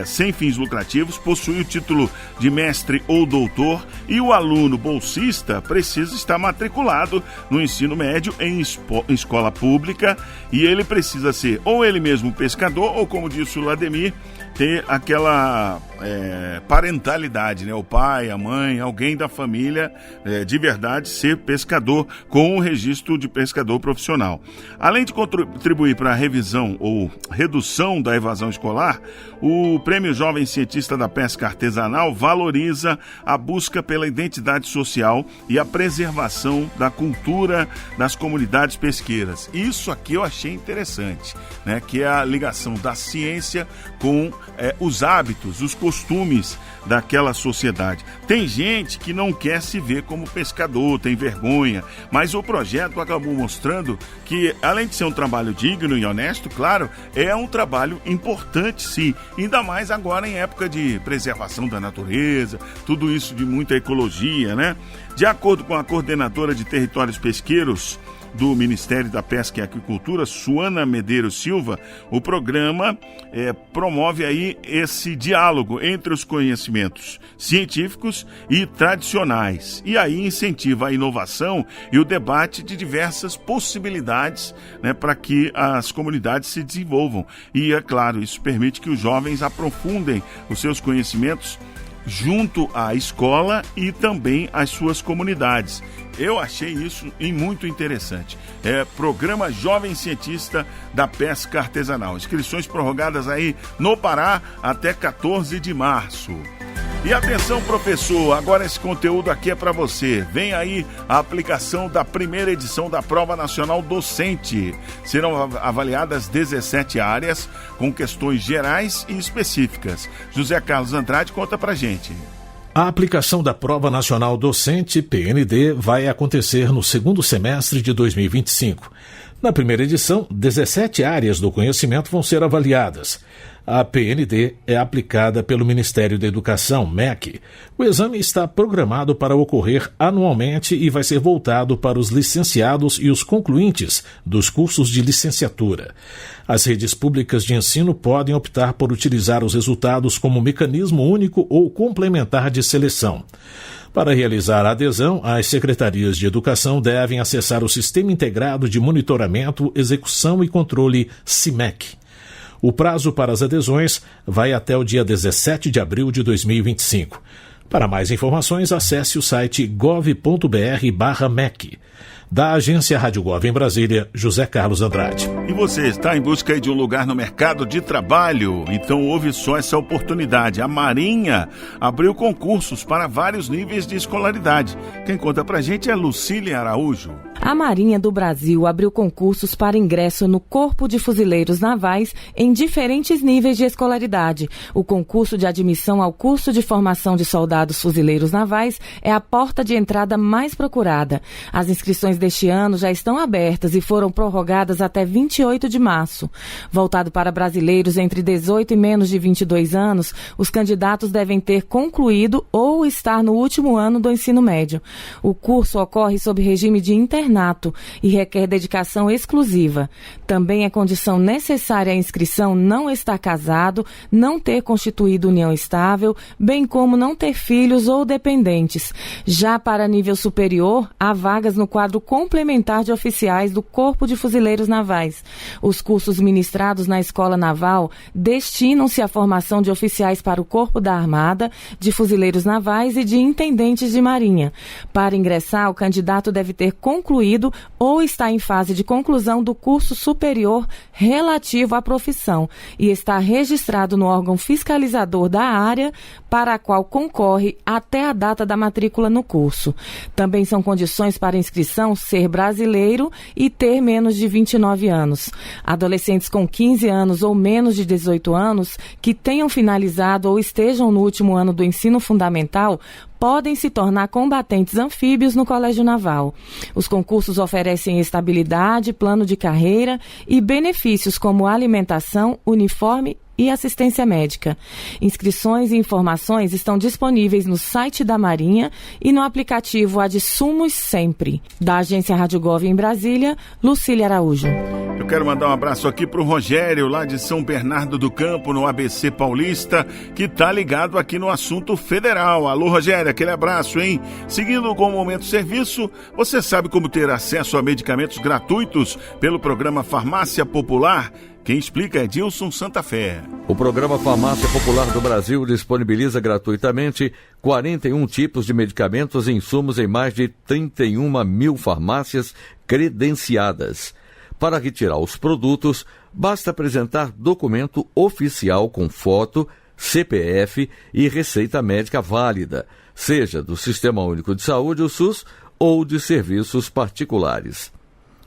Sem fins lucrativos, possui o título de mestre ou doutor, e o aluno bolsista precisa estar matriculado no ensino médio em escola pública, e ele precisa ser ou ele mesmo pescador, ou, como disse o Lademir, ter aquela parentalidade, né? O pai, a mãe, alguém da família de verdade ser pescador com o registro de pescador profissional. Além de contribuir para a revisão ou redução da evasão escolar, o Prêmio Jovem Cientista da Pesca Artesanal valoriza a busca pela identidade social e a preservação da cultura das comunidades pesqueiras. Isso aqui eu achei interessante, né? Que é a ligação da ciência com os hábitos, os costumes costumes daquela sociedade. Tem gente que não quer se ver como pescador, tem vergonha, mas o projeto acabou mostrando que, além de ser um trabalho digno e honesto, claro, é um trabalho importante, sim, ainda mais agora em época de preservação da natureza, tudo isso de muita ecologia, né? De acordo com a coordenadora de territórios pesqueiros do Ministério da Pesca e Aquicultura, Suana Medeiros Silva, o programa promove aí esse diálogo entre os conhecimentos científicos e tradicionais, e aí incentiva a inovação e o debate de diversas possibilidades, né, para que as comunidades se desenvolvam. E, é claro, isso permite que os jovens aprofundem os seus conhecimentos junto à escola e também às suas comunidades. Eu achei isso muito interessante. Programa Jovem Cientista da Pesca Artesanal. Inscrições prorrogadas aí no Pará até 14 de março. E atenção, professor, agora esse conteúdo aqui é para você. Vem aí a aplicação da primeira edição da Prova Nacional Docente. Serão avaliadas 17 áreas com questões gerais e específicas. José Carlos Andrade conta pra gente. A aplicação da Prova Nacional Docente, PND, vai acontecer no segundo semestre de 2025. Na primeira edição, 17 áreas do conhecimento vão ser avaliadas. A PND é aplicada pelo Ministério da Educação, MEC. O exame está programado para ocorrer anualmente e vai ser voltado para os licenciados e os concluintes dos cursos de licenciatura. As redes públicas de ensino podem optar por utilizar os resultados como mecanismo único ou complementar de seleção. Para realizar a adesão, as secretarias de educação devem acessar o Sistema Integrado de Monitoramento, Execução e Controle, SIMEC. O prazo para as adesões vai até o dia 17 de abril de 2025. Para mais informações, acesse o site gov.br/MEC. Da agência Rádio Gov em Brasília, José Carlos Andrade. E você está em busca de um lugar no mercado de trabalho? Então ouve só essa oportunidade. A Marinha abriu concursos para vários níveis de escolaridade. Quem conta pra gente é Lucília Araújo. A Marinha do Brasil abriu concursos para ingresso no Corpo de Fuzileiros Navais em diferentes níveis de escolaridade. O concurso de admissão ao curso de formação de soldados fuzileiros navais é a porta de entrada mais procurada. As inscrições deste ano já estão abertas e foram prorrogadas até 28 de março. Voltado para brasileiros entre 18 e menos de 22 anos, os candidatos devem ter concluído ou estar no último ano do ensino médio. O curso ocorre sob regime de internato e requer dedicação exclusiva. Também é condição necessária a inscrição não estar casado, não ter constituído união estável, bem como não ter filhos ou dependentes. Já para nível superior, há vagas no quadro complementar de oficiais do Corpo de Fuzileiros Navais. Os cursos ministrados na Escola Naval destinam-se à formação de oficiais para o Corpo da Armada, de fuzileiros navais e de intendentes de marinha. Para ingressar, o candidato deve ter concluído ou está em fase de conclusão do curso superior relativo à profissão e está registrado no órgão fiscalizador da área para a qual concorre até a data da matrícula no curso. Também são condições para inscrição ser brasileiro e ter menos de 29 anos. Adolescentes com 15 anos ou menos de 18 anos que tenham finalizado ou estejam no último ano do ensino fundamental podem se tornar combatentes anfíbios no Colégio Naval. Os concursos oferecem estabilidade, plano de carreira e benefícios como alimentação, uniforme e assistência médica. Inscrições e informações estão disponíveis no site da Marinha e no aplicativo AdSumos Sempre. Da agência Rádio Gov em Brasília, Lucília Araújo. Eu quero mandar um abraço aqui pro Rogério, lá de São Bernardo do Campo, no ABC Paulista, que tá ligado aqui no assunto federal. Alô, Rogério, aquele abraço, hein? Seguindo com o Momento Serviço, você sabe como ter acesso a medicamentos gratuitos pelo programa Farmácia Popular? Quem explica é Dilson Santa Fé. O programa Farmácia Popular do Brasil disponibiliza gratuitamente 41 tipos de medicamentos e insumos em mais de 31 mil farmácias credenciadas. Para retirar os produtos, basta apresentar documento oficial com foto, CPF e receita médica válida, seja do Sistema Único de Saúde, o SUS, ou de serviços particulares.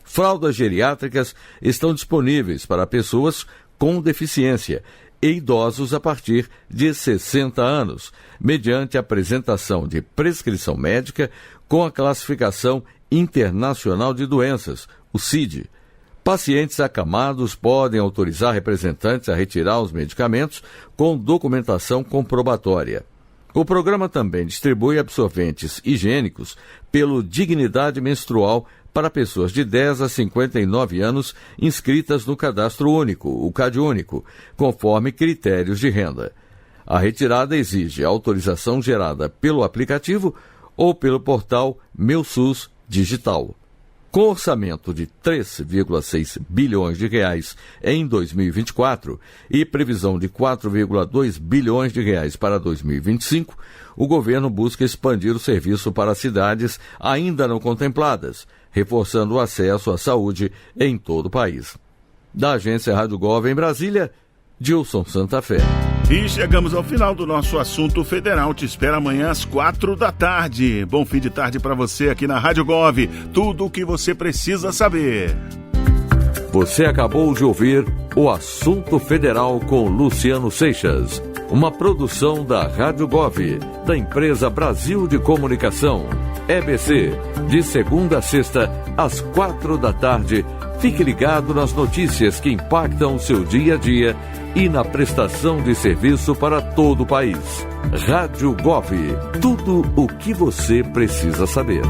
Fraldas geriátricas estão disponíveis para pessoas com deficiência e idosos a partir de 60 anos, mediante apresentação de prescrição médica com a classificação internacional de doenças, o CID. Pacientes acamados podem autorizar representantes a retirar os medicamentos com documentação comprobatória. O programa também distribui absorventes higiênicos pelo Dignidade Menstrual para pessoas de 10 a 59 anos inscritas no Cadastro Único, o CadÚnico, conforme critérios de renda. A retirada exige autorização gerada pelo aplicativo ou pelo portal Meu SUS Digital. Com orçamento de 3,6 bilhões de reais em 2024 e previsão de 4,2 bilhões de reais para 2025, o governo busca expandir o serviço para cidades ainda não contempladas, reforçando o acesso à saúde em todo o país. Da agência Rádio Gov em Brasília, Gilson Santa Fé. E chegamos ao final do nosso Assunto Federal. Te espero amanhã às 16h. Bom fim de tarde para você aqui na Rádio Gov. Tudo o que você precisa saber. Você acabou de ouvir o Assunto Federal com Luciano Seixas. Uma produção da Rádio Gov, da empresa Brasil de Comunicação. EBC, de segunda a sexta, às 16h. Fique ligado nas notícias que impactam o seu dia a dia e na prestação de serviço para todo o país. Rádio Gov, tudo o que você precisa saber.